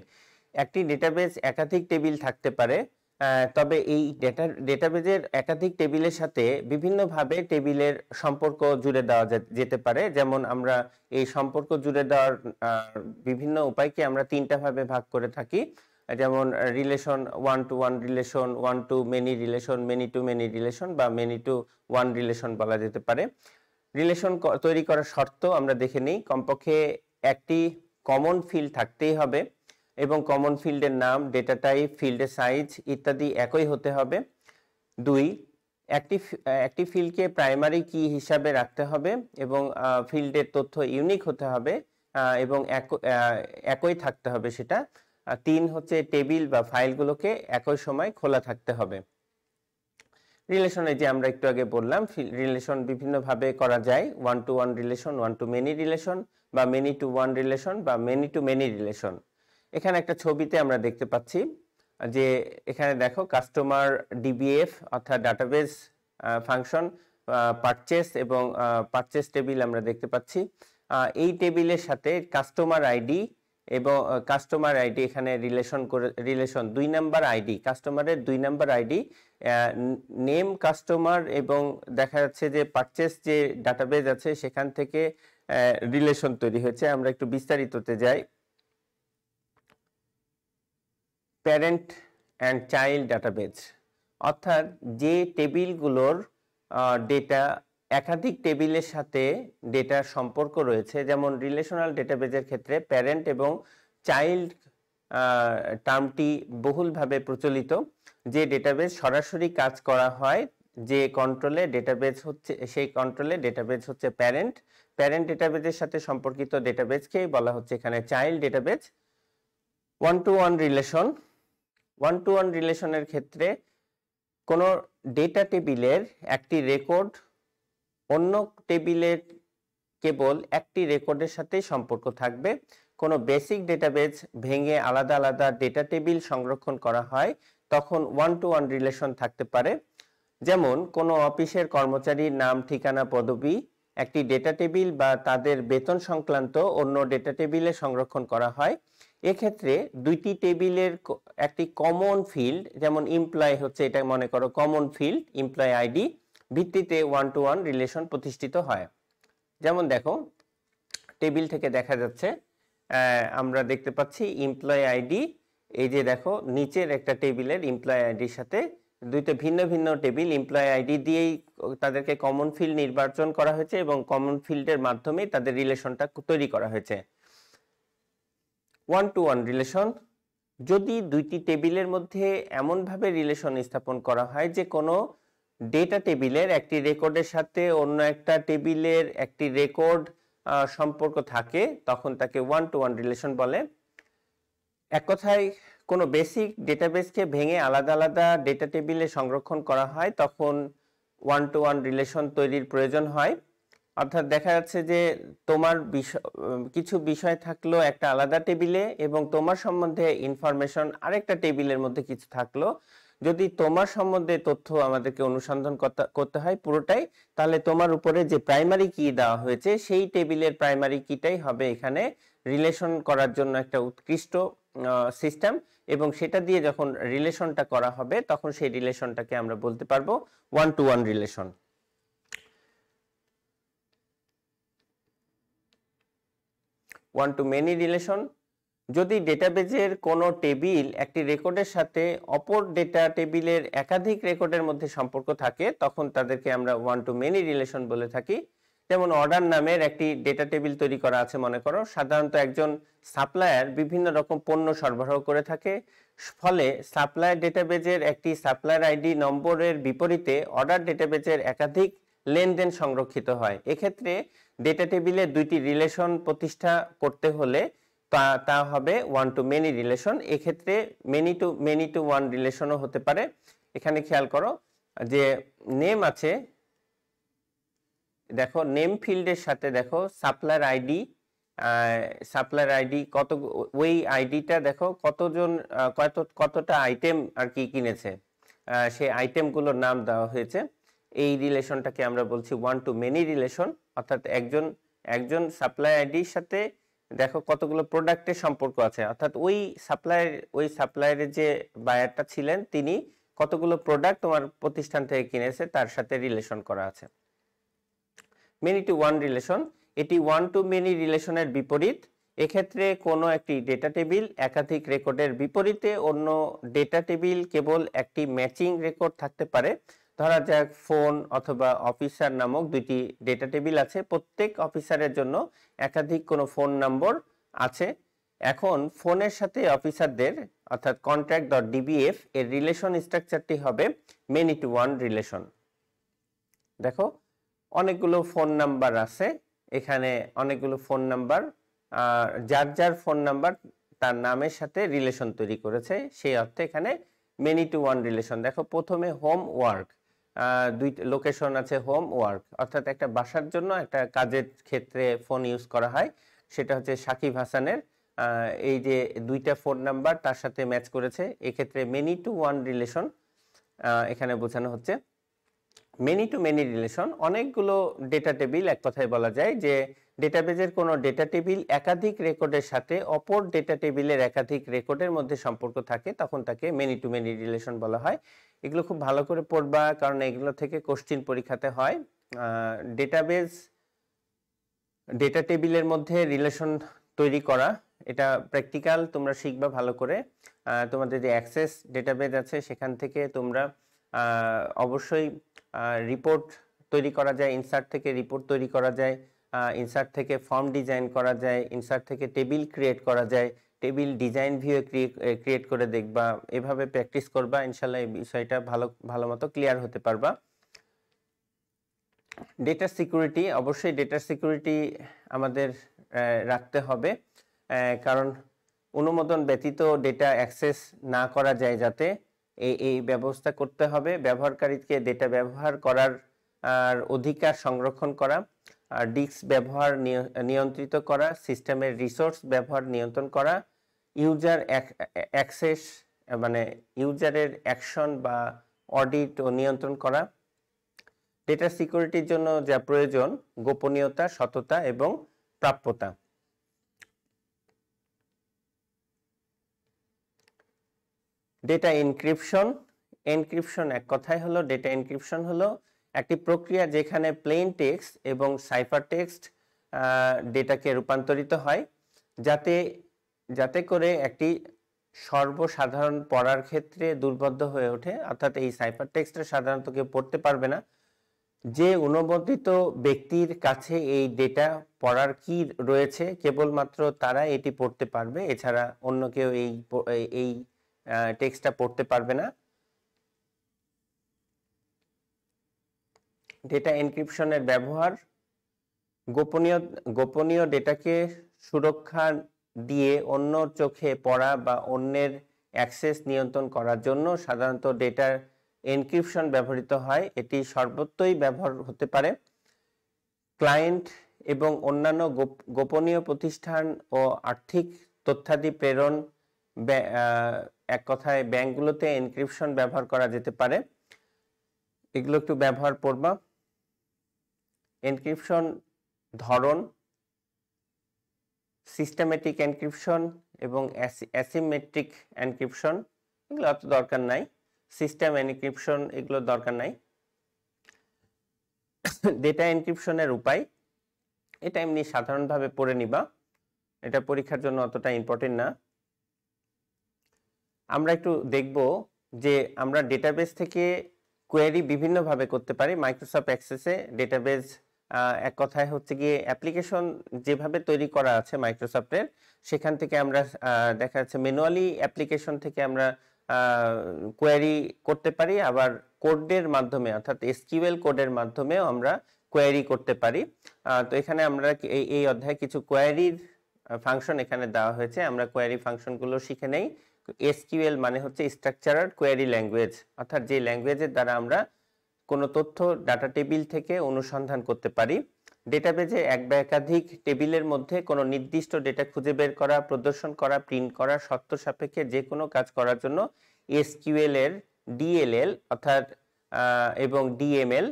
একটি ডেটাবেজ একাধিক টেবিল থাকতে পারে, তবে এই ডেটাবেজের একাধিক টেবিলের সাথে বিভিন্নভাবে টেবিলের সম্পর্ক জুড়ে দেওয়া যেতে পারে। যেমন আমরা এই সম্পর্ক জুড়ে দেওয়ার বিভিন্ন উপায়কে আমরা তিনটা ভাবে ভাগ করে থাকি। যেমন relation, one to one relation, one to many relation, many to many relation বা মেনি টু ওয়ান রিলেশন বলা যেতে পারে। রিলেশন তৈরি করার শর্ত আমরা দেখে নিই। কমপক্ষে একটি কমন ফিল্ড থাকতেই হবে এবং কমন ফিল্ডের নাম, ডেটা টাইপ, ফিল্ডের সাইজ ইত্যাদি একই হতে হবে। 2, একটি ফিল্ডকে প্রাইমারি কি হিসাবে রাখতে হবে এবং ফিল্ডের তথ্য ইউনিক হতে হবে এবং একই থাকতে হবে সেটা। 3 হচ্ছে টেবিল বা ফাইলগুলোকে একই সময় খোলা থাকতে হবে। রিলেশনে যে আমরা একটু আগে বললাম, রিলেশন বিভিন্নভাবে করা যায়। One to one relation, one to many relation বা মেনি টু ওয়ান রিলেশন বা মেনি টু মেনি রিলেশন। এখানে একটা ছবিতে আমরা দেখতে পাচ্ছি যে এখানে দেখো কাস্টমার ডিবিএফ অর্থাৎ ডাটাবেস ফাংশন, পারচেস এবং পারচেস টেবিল আমরা দেখতে পাচ্ছি। এই টেবিলের সাথে কাস্টমার আইডি এবং কাস্টমার আইডি এখানে রিলেশন 2 নাম্বার আইডি, কাস্টমারের 2 নাম্বার আইডি, নেম কাস্টমার এবং দেখা যাচ্ছে যে পারচেস যে ডাটাবেজ আছে সেখান থেকে রিলেশন তৈরি হয়েছে। আমরা একটু বিস্তারিততে যাই। প্যারেন্ট অ্যান্ড চাইল্ড ডাটাবেজ অর্থাৎ যে টেবিলগুলোর ডেটা একাধিক টেবিলের সাথে ডেটার সম্পর্ক রয়েছে, যেমন রিলেশনাল ডেটাবেজের ক্ষেত্রে প্যারেন্ট এবং চাইল্ড টার্মটি বহুলভাবে প্রচলিত। যে ডেটাবেজ সরাসরি কাজ করা হয় যে কন্ট্রোলে ডেটাবেজ হচ্ছে, সেই কন্ট্রোলে ডেটাবেজ হচ্ছে প্যারেন্ট ডেটাবেজের সাথে সম্পর্কিত ডেটাবেজকেই বলা হচ্ছে এখানে child database. One to one রিলেশনের ক্ষেত্রে কোনো ডেটা টেবিলের একটি রেকর্ড অন্য টেবিলের কেবল একটি রেকর্ডের সাথে সম্পর্ক থাকবে। কোনো বেসিক ডেটাবেজ ভেঙে আলাদা আলাদা ডেটা টেবিল সংরক্ষণ করা হয় তখন ওয়ান টু ওয়ান রিলেশন থাকতে পারে। যেমন কোনো অফিসের কর্মচারীর নাম, ঠিকানা, পদবি একটি ডেটা টেবিল বা তাদের বেতন সংক্রান্ত অন্য ডেটা টেবিলে সংরক্ষণ করা হয়। এক্ষেত্রে দুইটি টেবিলের একটি কমন ফিল্ড, যেমন এমপ্লয় হচ্ছে, এটা মনে করো কমন ফিল্ড এমপ্লয় আইডি, ভিত্তিতে ওয়ান টু ওয়ান রিলেশন প্রতিষ্ঠিত হয়। যেমন দেখো টেবিল থেকে দেখা যাচ্ছে, আমরা দেখতে পাচ্ছি এমপ্লয় আইডি, এই যে দেখো নিচের একটা টেবিলের এমপ্লয় আইডির সাথে দুইটা ভিন্ন ভিন্ন টেবিল এমপ্লয় আইডি দিয়েই তাদেরকে কমন ফিল্ড নির্বাচন করা হয়েছে এবং কমন ফিল্ডের মাধ্যমে তাদের রিলেশনটা তৈরি করা হয়েছে। ওয়ান টু ওয়ান রিলেশন যদি দুইটি টেবিলের মধ্যে এমনভাবে রিলেশন স্থাপন করা হয় যে কোনো ডেটা টেবিলের একটি রেকর্ডের সাথে অন্য একটা টেবিলের একটি রেকর্ড সম্পর্ক থাকে, তখন তাকে ওয়ান টু ওয়ান রিলেশন বলে। এক কথায় কোনো বেসিক ডেটাবেসকে ভেঙে আলাদা আলাদা ডেটা টেবিলে সংরক্ষণ করা হয় তখন ওয়ান টু ওয়ান রিলেশন তৈরির প্রয়োজন হয়। অর্থাৎ দেখা যাচ্ছে যে তোমার কিছু বিষয় থাকলো একটা আলাদা টেবিলে এবং তোমার সম্বন্ধে ইনফরমেশন আরেকটা টেবিলের মধ্যে কিছু থাকলো। যদি তোমার সম্বন্ধে তথ্য আমাদেরকে অনুসন্ধান করতে হয় পুরোটাই, তাহলে তোমার উপরে যে প্রাইমারি কি দেওয়া হয়েছে সেই টেবিলের প্রাইমারি কিটাই হবে এখানে রিলেশন করার জন্য একটা উৎকৃষ্ট সিস্টেম, এবং সেটা দিয়ে যখন রিলেশনটা করা হবে তখন সেই রিলেশনটাকে আমরা বলতে পারবো one to one relation. One to many relation যদি ডেটাবেজের কোনো টেবিল একটি রেকর্ডের সাথে অপর ডেটা টেবিলের একাধিক রেকর্ডের মধ্যে সম্পর্ক থাকে তখন তাদেরকে আমরা ওয়ান টু মেনি রিলেশন বলে থাকি। যেমন অর্ডার নামের একটি ডেটা টেবিল তৈরি করা আছে মনে করো, সাধারণত একজন সাপ্লায়ার বিভিন্ন রকম পণ্য সরবরাহ করে থাকে, ফলে সাপ্লায়ার ডেটাবেজের একটি সাপ্লায়ার আইডি নম্বরের বিপরীতে অর্ডার ডেটাবেজের একাধিক লেনদেন সংরক্ষিত হয়। এক্ষেত্রে ডেটা টেবিলে দুইটি রিলেশন প্রতিষ্ঠা করতে হলে তা হবে ওয়ান টু মেনি রিলেশন। এক্ষেত্রে মেনি টু ওয়ান রিলেশনও হতে পারে। এখানে খেয়াল করো যে নেম আছে, দেখো নেম ফিল্ডের সাথে দেখো সাপ্লায়ার আইডি কত, ওই আইডিটা দেখো কতজন কতটা আইটেম আর কি কিনেছে। সেই আইটেমগুলোর নাম দেওয়া হয়েছে। এই রিলেশনটাকে আমরা বলছি ওয়ান টু মেনি রিলেশন, অর্থাৎ একজন সাপ্লাই আইডির সাথে দেখো কতগুলো প্রোডাক্টের সম্পর্ক আছে, অর্থাৎ ওই সাপ্লায়ারের যে বায়ারটা ছিলেন তিনি কতগুলো প্রোডাক্ট তোমার প্রতিষ্ঠান থেকে কিনেছে তার সাথে রিলেশন করা আছে। মেনি টু ওয়ান রিলেশন, এটি ওয়ান টু মেনি রিলেশনের বিপরীত। এক্ষেত্রে কোনো একটি ডেটা টেবিল একাধিক রেকর্ডের বিপরীতে অন্য ডেটা টেবিল কেবল একটি ম্যাচিং রেকর্ড থাকতে পারে। ধরা যাক ফোন অথবা অফিসার নামক দুইটি ডেটা টেবিল আছে, প্রত্যেক অফিসারের জন্য একাধিক কোনো ফোন নম্বর আছে। এখন ফোনের সাথে অফিসারদের অর্থাৎ কন্ট্রাক্ট.dbf এর রিলেশন স্ট্রাকচারটি হবে মেনি টু ওয়ান রিলেশন। দেখো অনেকগুলো ফোন নাম্বার আছে, এখানে অনেকগুলো ফোন নাম্বার, যার ফোন নাম্বার তার নামের সাথে রিলেশন তৈরি করেছে, সেই অর্থে এখানে মেনি টু ওয়ান রিলেশন। দেখো প্রথমে হোম ওয়ার্ক, দুইটা লোকেশন আছে হোম ওয়ার্ক, অর্থাৎ একটা বাসার জন্য একটা কাজের ক্ষেত্রে ফোন ইউজ করা হয়, সেটা হচ্ছে সাকিব হাসানের। এই যে দুইটা ফোন নাম্বার তার সাথে ম্যাচ করেছে, এক্ষেত্রে মেনি টু ওয়ান রিলেশন এখানে বোঝানো হচ্ছে। মেনি টু মেনি রিলেশন, অনেকগুলো ডেটা টেবিল, এক কথায় বলা যায় যে ডেটাবেজের কোনো ডেটা টেবিল একাধিক রেকর্ডের সাথে অপর ডেটা টেবিলের একাধিক রেকর্ডের মধ্যে সম্পর্ক থাকে, তখন তাকে মেনি টু মেনি রিলেশন বলা হয়। এগুলো খুব ভালো করে পড়বা, কারণ এগুলো থেকে কোশ্চিন পরীক্ষাতে হয়। ডেটা টেবিলের মধ্যে রিলেশন তৈরি করা, এটা প্র্যাকটিক্যাল তোমরা শিখবা ভালো করে। তোমাদের যে অ্যাক্সেস ডেটাবেজ আছে সেখান থেকে তোমরা অবশ্যই রিপোর্ট তৈরি করা যায়, ইনসার্ট থেকে রিপোর্ট তৈরি করা যায়, ইনসার্ট থেকে ফর্ম ডিজাইন করা যায়, ইনসার্ট থেকে টেবিল ক্রিয়েট করা যায়, টেবিল ডিজাইন ভিউ ক্রিয়েট করে দেখবা, এভাবে প্র্যাকটিস করবা, ইনশাল্লাহ এই বিষয়টা ভালো মতো ক্লিয়ার হতে পারবা। ডেটা সিকিউরিটি, অবশ্যই ডেটা সিকিউরিটি আমাদের রাখতে হবে, কারণ অনুমোদন ব্যতীত ডেটা অ্যাক্সেস না করা যায়, যাতে এই ব্যবস্থা করতে হবে। ব্যবহারকারীকে ডেটা ব্যবহার করার অধিকার সংরক্ষণ করা, ডিস্ক ব্যবহার নিয়ন্ত্রিত করা, সিস্টেমের রিসোর্স ব্যবহার নিয়ন্ত্রণ করা, ইউজার অ্যাক্সেস মানে ইউজারের অ্যাকশন বা অডিট ও নিয়ন্ত্রণ করা। ডেটা সিকিউরিটির জন্য যা প্রয়োজন: গোপনীয়তা, সততা এবং প্রাপ্যতা। ডেটা এনক্রিপশন এক কথায় হলো, ডেটা এনক্রিপশন হলো একটি প্রক্রিয়া যেখানে প্লেন টেক্সট এবং সাইফার টেক্সট ডেটাকে রূপান্তরিত হয়, যাতে করে একটি সর্বসাধারণ পড়ার ক্ষেত্রে দুর্বোধ্য হয়ে ওঠে। অর্থাৎ এই সাইফার টেক্সটটা সাধারণত কেউ পড়তে পারবে না, যে অনুমোদিত ব্যক্তির কাছে এই ডেটা পড়ার কি রয়েছে কেবলমাত্র তারা এটি পড়তে পারবে, এছাড়া অন্য কেউ এই টেক্সটটা পড়তে পারবে না। ডেটা এনক্রিপশনের ব্যবহার: গোপনীয় ডেটাকে সুরক্ষা দিয়ে অন্য চোখে পড়া বা অন্যের অ্যাক্সেস নিয়ন্ত্রণ করার জন্য সাধারণত ডেটার এনক্রিপশন ব্যবহৃত হয়। এটি সর্বত্রই ব্যবহার হতে পারে। ক্লায়েন্ট এবং অন্যান্য গোপনীয় প্রতিষ্ঠান ও আর্থিক তথ্যাদি প্রেরণ, এক কথায় ব্যাংকগুলোতে এনক্রিপশন ব্যবহার করা যেতে পারে। এগুলো একটু ব্যবহার করবা। এনক্রিপশন ধরন: সিস্টেমেটিক এনক্রিপশন এবং অ্যাসিমেট্রিক এনক্রিপশন, এগুলো অত দরকার নাই। সিস্টেম এনক্রিপশন এগুলো দরকার নাই। ডেটা এনক্রিপশনের উপায়, এটা এমনি সাধারণভাবে পড়ে নিবা, এটা পরীক্ষার জন্য অতটা ইম্পর্টেন্ট না। আমরা একটু দেখব যে আমরা ডেটাবেস থেকে কোয়েরি বিভিন্নভাবে করতে পারি। মাইক্রোসফট অ্যাক্সেসে ডেটাবেস এক কথায় হচ্ছে গিয়ে অ্যাপ্লিকেশন যেভাবে তৈরি করা আছে মাইক্রোসফটের, সেখান থেকে আমরা দেখা যাচ্ছে ম্যানুয়ালি অ্যাপ্লিকেশন থেকে আমরা কোয়েরি করতে পারি, আবার কোডের মাধ্যমে অর্থাৎ এসকিউএল কোডের মাধ্যমেও আমরা কোয়েরি করতে পারি। তো এখানে আমরা এই অধ্যায়ে কিছু কোয়েরির ফাংশন এখানে দেওয়া হয়েছে, আমরা কোয়েরি ফাংশনগুলো শিখে নেই। এসকিউএল মানে হচ্ছে স্ট্রাকচারাল কোয়েরি ল্যাঙ্গুয়েজ, অর্থাৎ যে ল্যাঙ্গুয়েজের দ্বারা আমরা কোনো তথ্য ডাটা টেবিল থেকে অনুসন্ধান করতে পারি। ডেটাবেজে এক বা একাধিক টেবিলের মধ্যে কোনো নির্দিষ্ট ডেটা খুঁজে বের করা, প্রদর্শন করা, প্রিন্ট করা, শর্ত সাপেক্ষে যে কোনো কাজ করার জন্য এসকিউএল এর ডিএলএল অর্থাৎ এবং ডিএমএল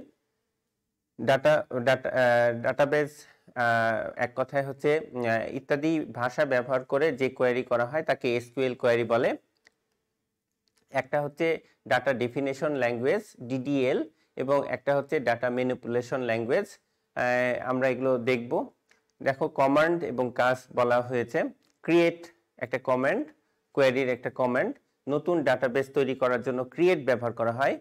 ডাটাবেজ এক কথায় হচ্ছে ইত্যাদি ভাষা ব্যবহার করে যে কোয়েরি করা হয় তাকে এসকিউএল কোয়েরি বলে। একটা হচ্ছে ডাটা ডেফিনেশন ল্যাঙ্গুয়েজ ডিডিএল এবং একটা হচ্ছে ডাটা ম্যানিপুলেশন ল্যাঙ্গুয়েজ। আমরা এগুলো দেখব। দেখো কমান্ড এবং কাজ বলা হয়েছে। ক্রিয়েট একটা কমান্ড, কোয়েরির একটা কমান্ড। নতুন ডাটাবেস তৈরি করার জন্য ক্রিয়েট ব্যবহার করা হয়।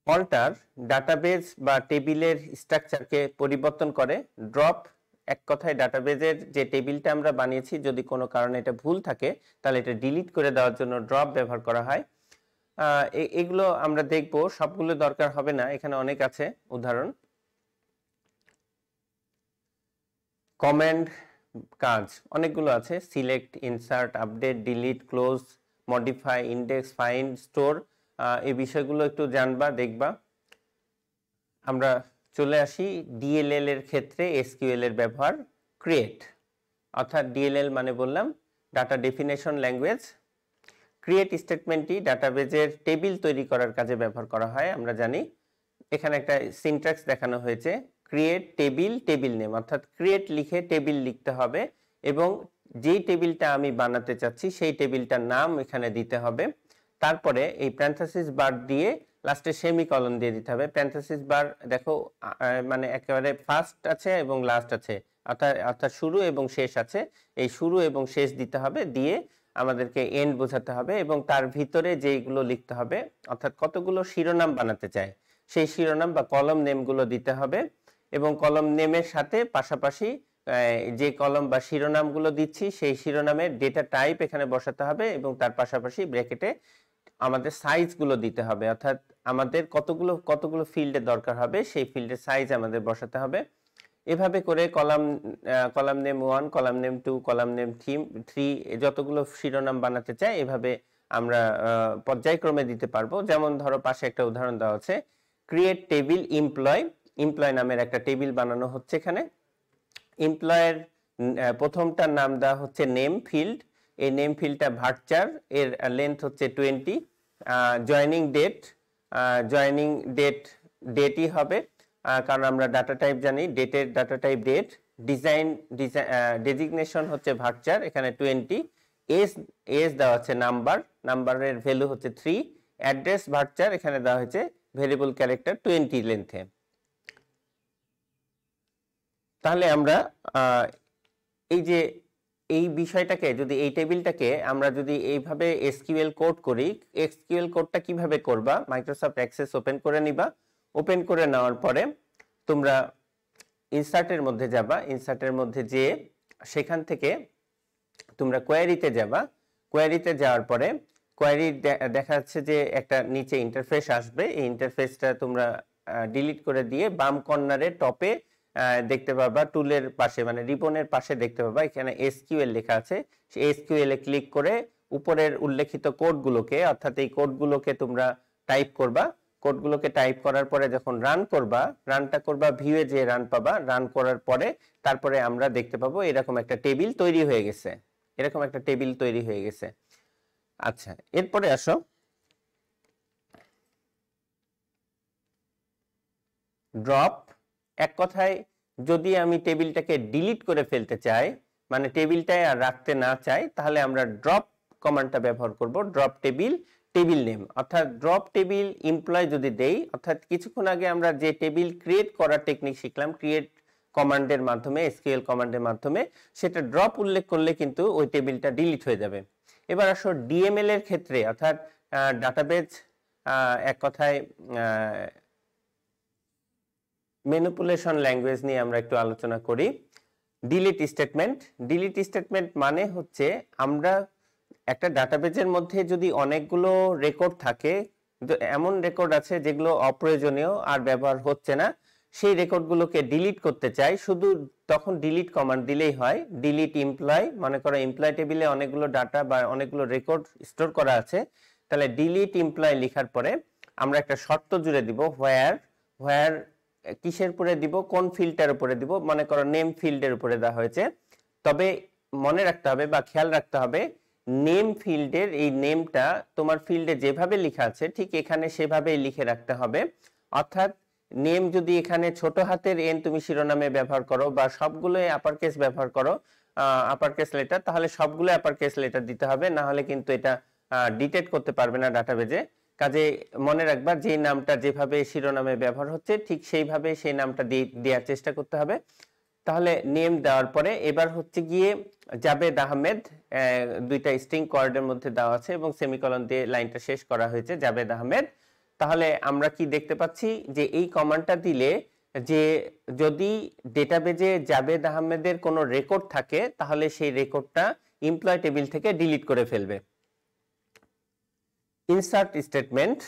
অল্টার ডাটাবেস বা টেবিলের স্ট্রাকচারকে পরিবর্তন করে। ড্রপ এক কথায় ডাটাবেজের যে টেবিলটা আমরা বানিয়েছি যদি কোনো কারণে এটা ভুল থাকে তাহলে এটা ডিলিট করে দেওয়ার জন্য ড্রপ ব্যবহার করা হয়। এগুলো আমরা দেখব, সবগুলো দরকার হবে না, এখানে অনেক আছে উদাহরণ। কমান্ড কাজ অনেকগুলো আছে, select, insert, update, delete, close, modify, index, find, store. এই বিষয়গুলো একটু জানবা, দেখবা। আমরা চলে আসি ডিএলএল এর ক্ষেত্রে এসকিউএল এর ব্যবহার। ক্রিয়েট অর্থাৎ ডিএলএল মানে বললাম ডাটা ডেফিনেশন ল্যাঙ্গুয়েজ। ক্রিয়েট স্টেটমেন্টটি ডাটাবেজের টেবিল তৈরি করার কাজে ব্যবহার করা হয়, আমরা জানি। এখানে একটা সিনট্যাক্স দেখানো হয়েছে, ক্রিয়েট টেবিল, টেবিল নেম, অর্থাৎ ক্রিয়েট লিখে টেবিল লিখতে হবে এবং যেই টেবিলটা আমি বানাতে চাচ্ছি সেই টেবিলটার নাম এখানে দিতে হবে। তারপরে এই প্যারেনথেসিস বার দিয়ে লাস্টে সেমিকলন দিয়ে দিতে হবে। প্যারেনথেসিস বার দেখো মানে একেবারে ফার্স্ট আছে এবং লাস্ট আছে, অর্থাৎ শুরু এবং শেষ আছে। এই শুরু এবং শেষ দিতে হবে, দিয়ে আমাদেরকে এন্ড বোঝাতে হবে এবং তার ভিতরে যেগুলো লিখতে হবে অর্থাৎ কতগুলো শিরোনাম বানাতে চায় সেই শিরোনাম বা কলম নেমগুলো দিতে হবে এবং কলম নেমের সাথে পাশাপাশি যে কলম বা শিরোনামগুলো দিচ্ছি সেই শিরোনামের ডেটা টাইপ এখানে বসাতে হবে এবং তার পাশাপাশি ব্র্যাকেটে আমাদের সাইজগুলো দিতে হবে, অর্থাৎ আমাদের কতগুলো ফিল্ডের দরকার হবে সেই ফিল্ডের সাইজ আমাদের বসাতে হবে। এভাবে করে column name 1, column name 2, column name 3 যতগুলো শিরোনাম বানাতে চাই এভাবে আমরা পর্যায়ক্রমে দিতে পারবো। যেমন ধরো পাশে একটা উদাহরণ দেওয়া আছে, ক্রিয়েট টেবিল এমপ্লয়। এমপ্লয় নামের একটা টেবিল বানানো হচ্ছে এখানে। এমপ্লয়ের প্রথমটার নাম দেওয়া হচ্ছে নেম ফিল্ড। এই নেম ফিল্ডটা ভার্চার, এর লেন্থ হচ্ছে 20। জয়েনিং ডেটই হবে কারণ আমরা ডাটা টাইপ জানি, ডেটের ডাটা টাইপ ডেট। ডেজিগনেশন হচ্ছে ভার্চার, এখানে 20। এজ দেওয়া আছে নাম্বারের ভ্যালু হচ্ছে 3। অ্যাড্রেস ভার্চার, এখানে দেওয়া হয়েছে ভেরিয়েবল ক্যারেক্টার 20 লেন্থে। তাহলে আমরা এই বিষয়টাকে যদি এই টেবিলটাকে আমরা যদি এইভাবে এসকিউএল কোড করি, এসকিউএল কোডটা কিভাবে করবা, মাইক্রোসফট অ্যাক্সেস ওপেন করে নিবা। ওপেন করে নেওয়ার পরে তোমরা ইনসার্টের মধ্যে যাবা, ইনসার্টের মধ্যে যেয়ে সেখান থেকে তোমরা কোয়েরিতে যাবা। কোয়েরিতে যাওয়ার পরে কোয়েরি দেখা যাচ্ছে যে একটা নিচে ইন্টারফেস আসবে, এই ইন্টারফেসটা তোমরা ডিলিট করে দিয়ে বাম কর্নারে টপে দেখতে পাবা, টুলের পাশে মানে রিবনের পাশে দেখতে পাবা এখানে এসকিউএল লেখা আছে। সেই এসকিউএল এ ক্লিক করে উপরের উল্লেখিত কোডগুলোকে অর্থাৎ এই কোডগুলোকে তোমরা টাইপ করবা। কোডগুলোকে টাইপ করার পরে যখন রানটা করবা ভিউয়ে যে রান পাবা, রান করার পরে তারপরে আমরা দেখতে পাবো এরকম একটা টেবিল তৈরি হয়ে গেছে। আচ্ছা, এরপরে আসো ড্রপ। এক কথায় যদি আমি টেবিলটাকে ডিলিট করে ফেলতে চাই, মানে টেবিলটায় আর রাখতে না চাই, তাহলে আমরা ড্রপ কমান্ডটা ব্যবহার করব। ড্রপ টেবিল নেম, অর্থাৎ ড্রপ টেবিল এমপ্লয় যদি দেই, অর্থাৎ কিছুক্ষণ আগে আমরা যে টেবিল ক্রিয়েট করার টেকনিক শিখলাম ক্রিয়েট কমান্ডের মাধ্যমে, এসকিউএল কমান্ডের মাধ্যমে, সেটা ড্রপ উল্লেখ করলে কিন্তু ওই টেবিলটা ডিলিট হয়ে যাবে। এবার আসো ডিএমএল এর ক্ষেত্রে, অর্থাৎ ডাটাবেজ এক কথায় ম্যানিপুলেশন ল্যাঙ্গুয়েজ নিয়ে আমরা একটু আলোচনা করি। ডিলিট স্টেটমেন্ট মানে হচ্ছে আমরা একটা ডাটাবেজের মধ্যে যদি অনেকগুলো রেকর্ড থাকে, এমন রেকর্ড আছে যেগুলো অপ্রয়োজনীয় আর ব্যবহার হচ্ছে না, সেই রেকর্ডগুলোকে ডিলিট করতে চাই, শুধু তখন ডিলিট কমান্ড দিলেই হয়। ডিলিট এমপ্লয়, মনে করো এমপ্লয় টেবিলে অনেকগুলো ডাটা বা অনেকগুলো রেকর্ড স্টোর করা আছে, তাহলে ডিলিট এমপ্লয় লেখার পরে আমরা একটা শর্ত জুড়ে দিব, হোয়ার কিসের উপরে দিব, কোন ফিল্ডটার উপরে দিব, মনে করো নেম ফিল্ডের উপরে দেওয়া হয়েছে। তবে মনে রাখতে হবে বা খেয়াল রাখতে হবে নেম ফিল্ডের এই নেমটা তোমার ফিল্ডে যেভাবে লেখা আছে ঠিক এখানে সেভাবেই লিখে রাখতে হবে। অর্থাৎ নেম যদি এখানে ছোট হাতের এন তুমি শিরোনামে ব্যবহার করো বা সবগুলোই আপার কেস ব্যবহার করো, আপার কেস লেটার, তাহলে সবগুলো আপার কেস লেটার দিতে হবে, না হলে কিন্তু এটা ডিটেক্ট করতে পারবে না ডাটাবেজে। কাজে মনে রাখবা যে নামটা যেভাবে শিরোনামে ব্যবহার হচ্ছে ঠিক সেইভাবে সেই নামটা দেওয়ার চেষ্টা করতে হবে। তাহলে নেম দেওয়ার পরে এবার হচ্ছে গিয়ে জাবেদ আহমেদ, দুইটা স্ট্রিং কোয়ার্ডের মধ্যে দেওয়া আছে এবং সেমিকলন দিয়ে লাইনটা শেষ করা হয়েছে জাবেদ আহমেদ। তাহলে আমরা কি দেখতে পাচ্ছি যে এই কমান্ডটা দিলে যে যদি ডেটাবেজে জাবেদ আহমেদের কোনো রেকর্ড থাকে তাহলে সেই রেকর্ডটা এমপ্লয় টেবিল থেকে ডিলিট করে ফেলবে। ইনসার্ট স্টেটমেন্ট,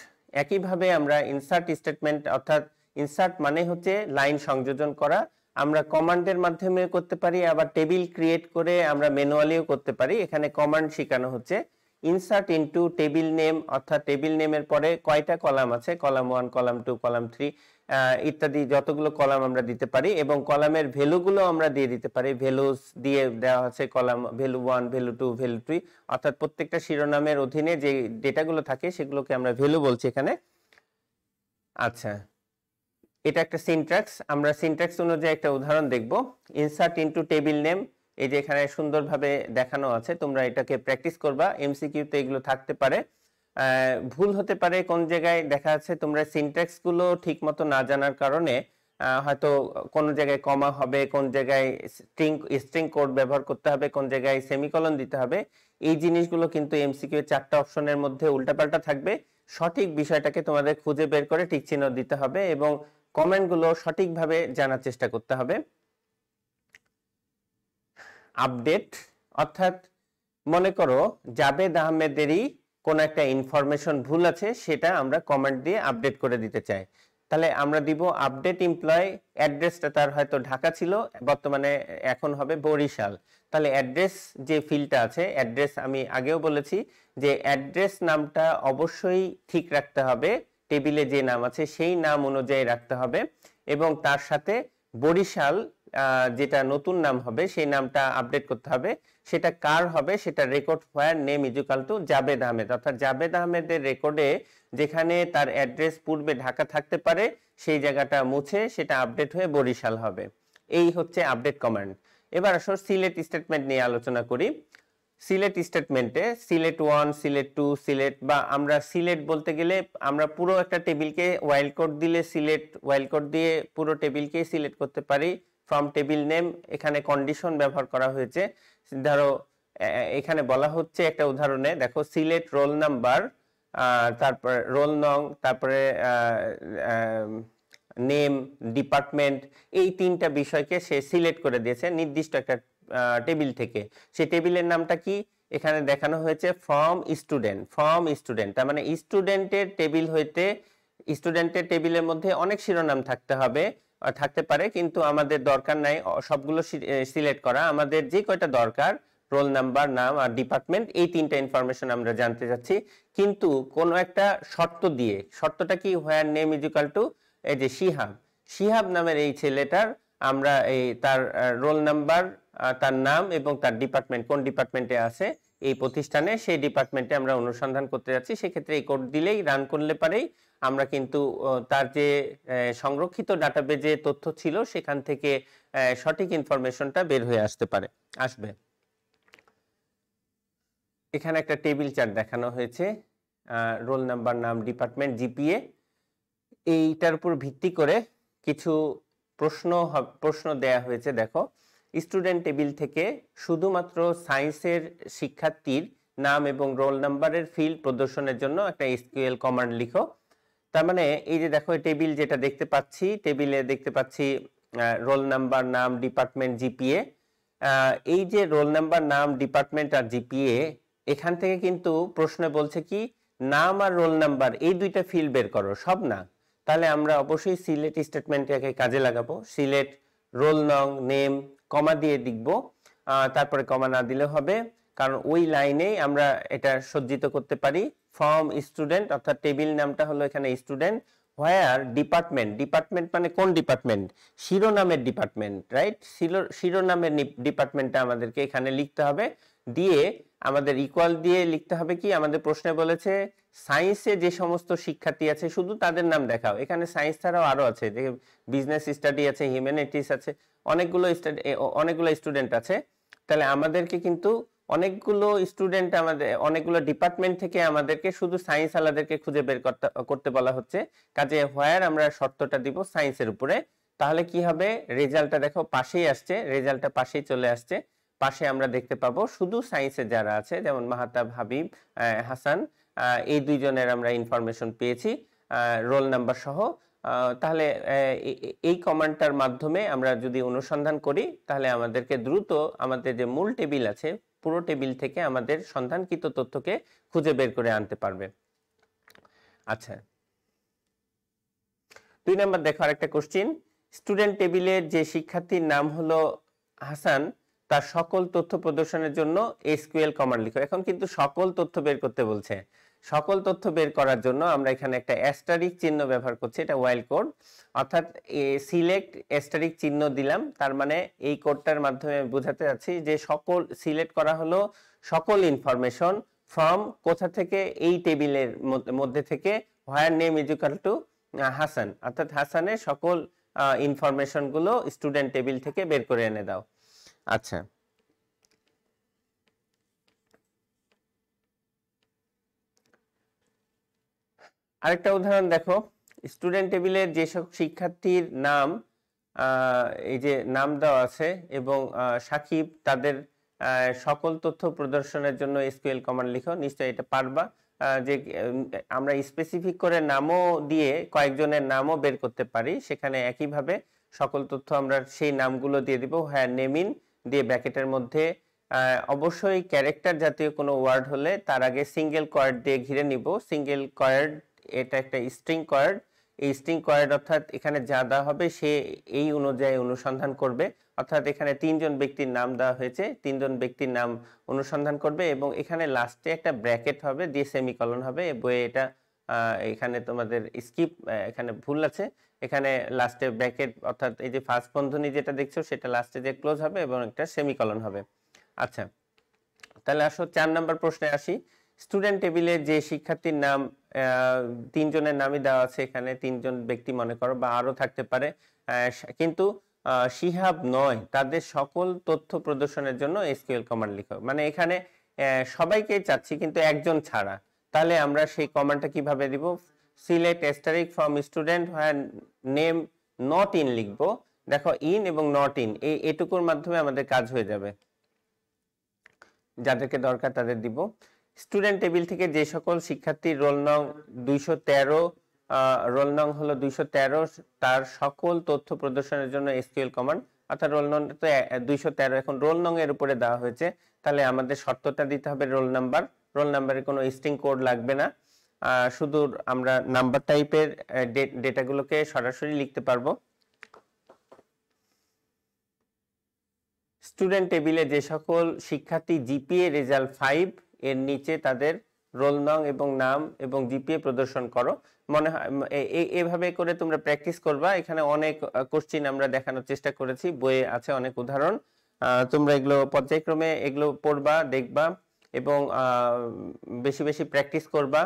একইভাবে আমরা ইনসার্ট স্টেটমেন্ট, অর্থাৎ ইনসার্ট মানে হচ্ছে লাইন সংযোজন করা। আমরা কমান্ডের মাধ্যমে করতে পারি, আবার টেবিল ক্রিয়েট করে আমরা ম্যানুয়ালিও করতে পারি। এখানে কমান্ড শেখানো হচ্ছে। ইনসার্ট ইনটু টেবিল নেম, অর্থাৎ টেবিল নেমের পরে কয়টা কলাম আছে, কলাম 1, কলাম 2, কলাম 3 ইত্যাদি যতগুলো কলাম আমরা দিতে পারি এবং কলামের ভ্যালুগুলো আমরা দিয়ে দিতে পারি। ভ্যালুস দিয়ে দেওয়া আছে কলাম ভ্যালু 1, ভ্যালু 2, ভ্যালু 3, অর্থাৎ প্রত্যেকটা শিরোনামের অধীনে যে ডেটাগুলো থাকে সেগুলোকে আমরা ভ্যালু বলছি এখানে। আচ্ছা, এটা একটা সিনট্যাক্স। আমরা সিনট্যাক্স অনুযায়ী একটা উদাহরণ দেখব। ইনসার্ট ইনটু টেবিল নেম, এই যে এখানে সুন্দরভাবে দেখানো আছে, তোমরা এটাকে প্র্যাকটিস করবা। এমসিকিউ তে এগুলো থাকতে পারে, ভুল হতে পারে কোন জায়গায় দেখা যাচ্ছে তোমরা সিনট্যাক্স গুলো ঠিকমতো না জানার কারণে হয়তো কোন জায়গায় কমা হবে, কোন জায়গায় স্ট্রিং কোড ব্যবহার করতে হবে, কোন জায়গায় সেমিকলন দিতে হবে। এই জিনিসগুলো কিন্তু এমসিকিউ 4টা অপশনের মধ্যে উল্টাপাল্টা থাকবে। সঠিক বিষয়টাকে তোমাদের খুঁজে বের করে টিক চিহ্ন দিতে হবে এবং কমেন্টগুলো সঠিকভাবে জানার চেষ্টা করতে হবে। আপডেট, অর্থাৎ মনে করো জাবেদ আহমেদেরই কোন একটা ইনফরমেশন ভুল আছে, সেটা আমরা কমেন্ট দিয়ে আপডেট করে দিতে চাই। তাহলে আমরা দিব আপডেট এমপ্লয়, অ্যাড্রেসটা তার হয়তো ঢাকা ছিল, বর্তমানে এখন হবে বরিশাল। তাহলে অ্যাড্রেস যে ফিল্ডটা আছে, অ্যাড্রেস আমি আগেও বলেছি যে অ্যাড্রেস নামটা অবশ্যই ঠিক রাখতে হবে, টেবিলে যে নাম আছে সেই নাম অনুযায়ী রাখতে হবে এবং তার সাথে বরিশাল যেটা নতুন নাম হবে সেই নামটা আপডেট করতে হবে। সেটা কার হবে, সেটা record where name is equal to Javed Ahmed, অর্থাৎ জাবেদ আহমেদের রেকর্ডে যেখানে তার অ্যাড্রেস পূর্বে ঢাকা থাকতে পারে সেই জায়গাটা মুছে সেটা আপডেট হয়ে বরিশাল হবে। এই হচ্ছে আপডেট কমান্ড। এবার আসো সিলেক্ট স্টেটমেন্ট নিয়ে আলোচনা করি। সিলেক্ট স্টেটমেন্টে সিলেক্ট 1, সিলেক্ট 2, সিলেক্ট, বা আমরা সিলেক্ট বলতে গেলে আমরা পুরো একটা টেবিলকে ওয়াইল্ড কোড দিলে সিলেক্ট, ওয়াইল্ড কোড দিয়ে পুরো টেবিলকে সিলেক্ট করতে পারি। ফ্রম টেবিল নেম, এখানে কন্ডিশন ব্যবহার করা হয়েছে। ধরো এখানে বলা হচ্ছে একটা উদাহরণে দেখো সিলেক্ট রোল নাম্বার, তারপরে রোল নং, তারপরে নেম, ডিপার্টমেন্ট, এই 3টা বিষয়কে সে সিলেক্ট করে দিয়েছে নির্দিষ্ট একটা টেবিল থেকে। সেই টেবিলের নামটা কি এখানে দেখানো হয়েছে, ফ্রম স্টুডেন্ট। ফ্রম স্টুডেন্ট তার মানে স্টুডেন্টের টেবিল হইতে, স্টুডেন্টের টেবিলের মধ্যে অনেক শিরোনাম থাকতে পারে, কিন্তু আমাদের দরকার নাই সবগুলো সিলেক্ট করা। আমাদের যে কয়টা দরকার, রোল নাম্বার, নাম আর ডিপার্টমেন্ট, এই 3টা ইনফরমেশন আমরা জানতে চাচ্ছি, কিন্তু কোনো একটা শর্ত দিয়ে। শর্তটা কি, হোয়ার নেম ইজ ইকুয়াল টু এই যে শিহাব নামের এই ছেলেটার আমরা এই তার রোল নাম্বার, তার নাম এবং তার ডিপার্টমেন্ট, কোন ডিপার্টমেন্টে আছে এই প্রতিষ্ঠানে, সেই ডিপার্টমেন্টে আমরা অনুসন্ধান করতে যাচ্ছি। সেক্ষেত্রে এই কোড দিলেই, রান করলে পারেই আমরা কিন্তু তার যে সংরক্ষিত ডাটাবেজে তথ্য ছিল সেখান থেকে সঠিক ইনফরমেশনটা বের হয়ে আসবে। এখানে একটা টেবিল চার্ট দেখানো হয়েছে, রোল নাম্বার, নাম, ডিপার্টমেন্ট, জিপিএ। এইটার উপর ভিত্তি করে কিছু প্রশ্ন দেয়া হয়েছে। দেখো, স্টুডেন্ট টেবিল থেকে শুধুমাত্র সায়েন্সের শিক্ষার্থীর নাম এবং রোল নাম্বারের ফিল্ড প্রদর্শনের জন্য একটা এসকিউএল কমান্ড লিখো। তার মানে এই যে দেখো টেবিল যেটা দেখতে পাচ্ছি, টেবিলে দেখতে পাচ্ছি রোল নাম্বার, নাম, ডিপার্টমেন্ট, জিপিএ। এই যে রোল নাম্বার, নাম, ডিপার্টমেন্ট আর জিপিএ, এখান থেকে কিন্তু প্রশ্নে বলছে কি নাম আর রোল নাম্বার এই দুইটা ফিল্ড বের করো, সব না। তাহলে আমরা অবশ্যই সিলেক্ট স্টেটমেন্টটাকে কাজে লাগাবো। সিলেক্ট রোল নং, নেম, কমা দিয়ে লিখব, তারপরে কমা না দিলে হবে, কারণ ওই লাইনেই আমরা এটা সজ্জিত করতে পারি। ফ্রম স্টুডেন্ট, অর্থাৎ টেবিল নামটা হলো এখানে স্টুডেন্ট। হোয়ার ডিপার্টমেন্ট, ডিপার্টমেন্ট মানে কোন ডিপার্টমেন্ট, শিরোনামের ডিপার্টমেন্ট, রাইট? শিরোনামের ডিপার্টমেন্টটা আমাদেরকে এখানে লিখতে হবে। দিয়ে আমাদের ইকুয়াল দিয়ে লিখতে হবে কি, আমাদের প্রশ্নে বলেছে সায়েন্সে যে সমস্ত শিক্ষার্থী আছে শুধু তাদের নাম দেখাও। এখানে সায়েন্স ছাড়াও আরো আছে, যে বিজনেস স্টাডি আছে, হিউম্যানিটিস আছে, অনেকগুলো স্টুডেন্ট আছে। তাহলে আমাদেরকে কিন্তু অনেকগুলো স্টুডেন্ট, আমাদের অনেকগুলো ডিপার্টমেন্ট থেকে আমাদেরকে শুধু সায়েন্স আলাদেরকে খুঁজে বের করতে বলা হচ্ছে। কাজে হোয়ার আমরা শর্তটা দিব সায়েন্সের উপরে। তাহলে কি হবে, রেজাল্টটা দেখো পাশেই আসছে, রেজাল্টটা পাশেই চলে আসছে। পাশে আমরা দেখতে পাবো শুধু সায়েন্সে যারা আছে, যেমন মাহাতাব, হাবিব, হাসান, এই দুইজনের আমরা ইনফরমেশন পেয়েছি রোল নাম্বার সহ। তাহলে এই কমান্ডটার মাধ্যমে আমরা যদি অনুসন্ধান করি, তাহলে আমাদেরকে দ্রুত আমাদের যে মূল টেবিল আছে পুরো টেবিল থেকে আমাদের সন্ধানকৃত তথ্যকে খুঁজে বের করে আনতে পারবে। আচ্ছা, 2 নাম্বার দেখো আরেকটা কোশ্চিন। স্টুডেন্ট টেবিলের যে শিক্ষার্থীর নাম হলো হাসান, তার সকল তথ্য প্রদর্শনের জন্য এসকিউএল কমান্ড লিখো। এখন কিন্তু সকল তথ্য বের করতে বলছে। সকল তথ্য বের করার জন্য আমরা এখানে একটা অ্যাস্টারিক চিহ্ন ব্যবহার করছি, এটা ওয়াইল্ড কোড, অর্থাৎ সিলেক্ট অ্যাস্টারিক চিহ্ন দিলাম। তার মানে এই কোডটার মাধ্যমে বোঝাতে যাচ্ছি যে সকল সিলেক্ট করা হলো সকল ইনফরমেশন ফ্রম কোথা থেকে, এই টেবিলের মধ্যে থেকে, where name is equal to Hasan, অর্থাৎ হাসানের সকল ইনফরমেশন গুলো স্টুডেন্ট টেবিল থেকে বের করে এনে দাও। আচ্ছা, আরেকটা উদাহরণ দেখো। স্টুডেন্ট টেবিলের যেসব শিক্ষার্থীর নাম এই যে নাম দেওয়া আছে এবং সাকিব, তাদের সকল তথ্য প্রদর্শনের জন্য এসকিউএল কমান্ড লিখো। নিশ্চয়ই এটা পারবা। যে আমরা স্পেসিফিক করে নামও দিয়ে কয়েকজনের নামও বের করতে পারি, সেখানে একইভাবে সকল তথ্য আমরা সেই নামগুলো দিয়ে দিব। হ্যাঁ, নেমিন দিয়ে ব্র্যাকেটের মধ্যে অবশ্যই ক্যারেক্টার জাতীয় কোনো ওয়ার্ড হলে তার আগে সিঙ্গেল কোয়ার্ড দিয়ে ঘিরে নিব। সিঙ্গেল কোয়ার্ড, এটা একটা স্ট্রিং কোয়ার্ড। এই স্ট্রিং কোয়ার্ড অর্থাৎ এখানে যা দেওয়া হবে সে এই অনুযায়ী অনুসন্ধান করবে। অর্থাৎ এখানে 3 জন ব্যক্তির নাম দেওয়া হয়েছে, 3 জন ব্যক্তির নাম অনুসন্ধান করবে এবং এখানে লাস্টে একটা ব্র্যাকেট হবে, দিয়ে সেমিকলন হবে। বইয়ে এটা এখানে তোমাদের স্কিপ, এখানে ভুল আছে, এখানে লাস্টে ব্র্যাকেট, অর্থাৎ এই যে ফার্স্ট বন্ধনী যেটা দেখছো সেটা লাস্টে যে ক্লোজ হবে এবং একটা সেমিকলন হবে। আচ্ছা, তাহলে আসো 4 নাম্বার প্রশ্নে আসি। স্টুডেন্ট টেবিলে যে শিক্ষার্থীর নাম 3 জনের নামই দেওয়া আছে, এখানে 3 জন ব্যক্তি মনে করো, বা আরো থাকতে পারে, কিন্তু শিহাব নয়, তাদের সকল তথ্য প্রদর্শনের জন্য এসকিউএল কমান্ড লিখো। মানে এখানে সবাইকে চাচ্ছি কিন্তু একজন ছাড়া। তাহলে আমরা সেই কমান্ডটা কিভাবে দিব? Select asterisk from student where name not in লিখবো। দেখো ইন এবং নট ইন, এটুকুর মাধ্যমে আমাদের কাজ হয়ে যাবে। যাদেরকে দরকার তাদের দিব। স্টুডেন্ট টেবিল থেকে যে সকল শিক্ষার্থীর রোল নং 213, রোল নং হলো 213, তার সকল তথ্য প্রদর্শনের জন্য এসকিউএল কমান্ড। অর্থাৎ রোল নং তো 213, এখন রোল নং এর উপরে দেওয়া হয়েছে, তাহলে আমাদের শর্তটা দিতে হবে রোল নাম্বার। রোল নাম্বারে কোনো স্ট্রিং কোড লাগবে না, শুধু আমরা নাম্বার টাইপের ডেটাগুলোকে সরাসরি লিখতে পারবো। স্টুডেন্ট টেবিলে যে সকল শিক্ষার্থী জিপিএ রেজাল্ট 5 এর নিচে তাদের রোল নং এবং নাম এবং জিপিএ প্রদর্শন করো। মনে হয় এভাবে করে তোমরা প্র্যাকটিস করবা। এখানে অনেক কোশ্চেন আমরা দেখানোর চেষ্টা করেছি, বইয়ে আছে অনেক উদাহরণ। তোমরা এগুলো পর্যায়ক্রমে এগুলো পড়বা, দেখবা এবং বেশি বেশি প্র্যাকটিস করবা।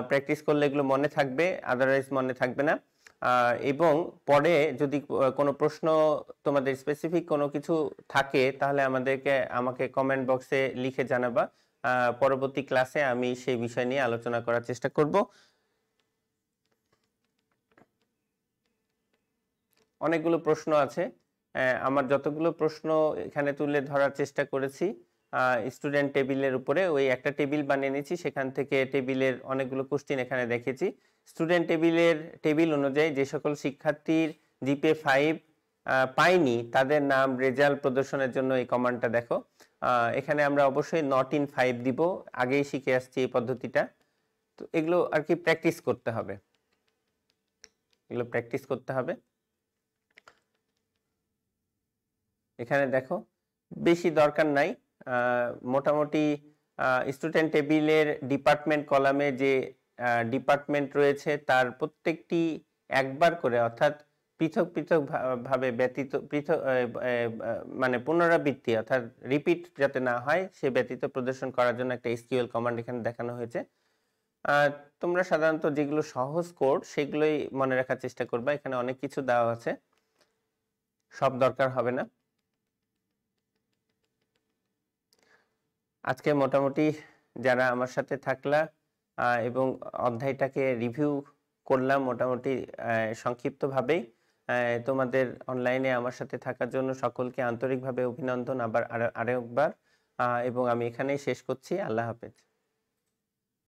প্র্যাকটিস করলে এগুলো মনে থাকবে, আদারওয়াইজ মনে থাকবে না। এবং পরে যদি কোনো প্রশ্ন তোমাদের স্পেসিফিক কোনো কিছু থাকে, তাহলে আমাকে কমেন্ট বক্সে লিখে জানাবা। পরবর্তী ক্লাসে আমি সেই বিষয় নিয়ে আলোচনা করার চেষ্টা করব। অনেকগুলো প্রশ্ন আছে, আমার যতগুলো প্রশ্ন এখানে তুলে ধরার চেষ্টা করেছি স্টুডেন্ট টেবিলের উপরে, ওই একটা টেবিল বানিয়ে নিয়েছি, সেখান থেকে টেবিলের অনেকগুলো কোশ্চেন এখানে দেখেছি। স্টুডেন্ট টেবিল অনুযায়ী যে সকল শিক্ষার্থীর জিপিএ 5 পাইনি, তাদের নাম রেজাল্ট প্রদর্শনের জন্য এই কমান্ডটা দেখো। এখানে আমরা অবশ্যই নট ইন 5 দিব, আগেই শিখে আসছি এই পদ্ধতিটা। তো এগুলো আর কি প্র্যাকটিস করতে হবে, এগুলো প্র্যাকটিস করতে হবে। এখানে দেখো বেশি দরকার নাই, মোটামুটি স্টুডেন্ট টেবিলের ডিপার্টমেন্ট কলামে যে ডিপার্টমেন্ট রয়েছে তার প্রত্যেকটি একবার করে, অর্থাৎ পৃথক পৃথক ভাবে ব্যতীত পৃথক মানে পুনরাবৃত্তি অর্থাৎ রিপিট যাতে না হয় সে ব্যতীত প্রদর্শন করার জন্য একটা এসকিউএল কমান্ড এখানে দেখানো হয়েছে। তোমরা সাধারণত যেগুলো সহজ কোড সেগুলোই মনে রাখার চেষ্টা করবা। এখানে অনেক কিছু দেওয়া আছে, সব দরকার হবে না। আজকে মোটামুটি যারা আমার সাথে থাকলা এবং অধ্যায়টাকে রিভিউ করলাম মোটামুটি সংক্ষিপ্তভাবেই, তোমাদের অনলাইনে আমার সাথে থাকার জন্য সকলকে আন্তরিকভাবে অভিনন্দন আবার আরেকবার, এবং আমি এখানেই শেষ করছি। আল্লাহ হাফেজ।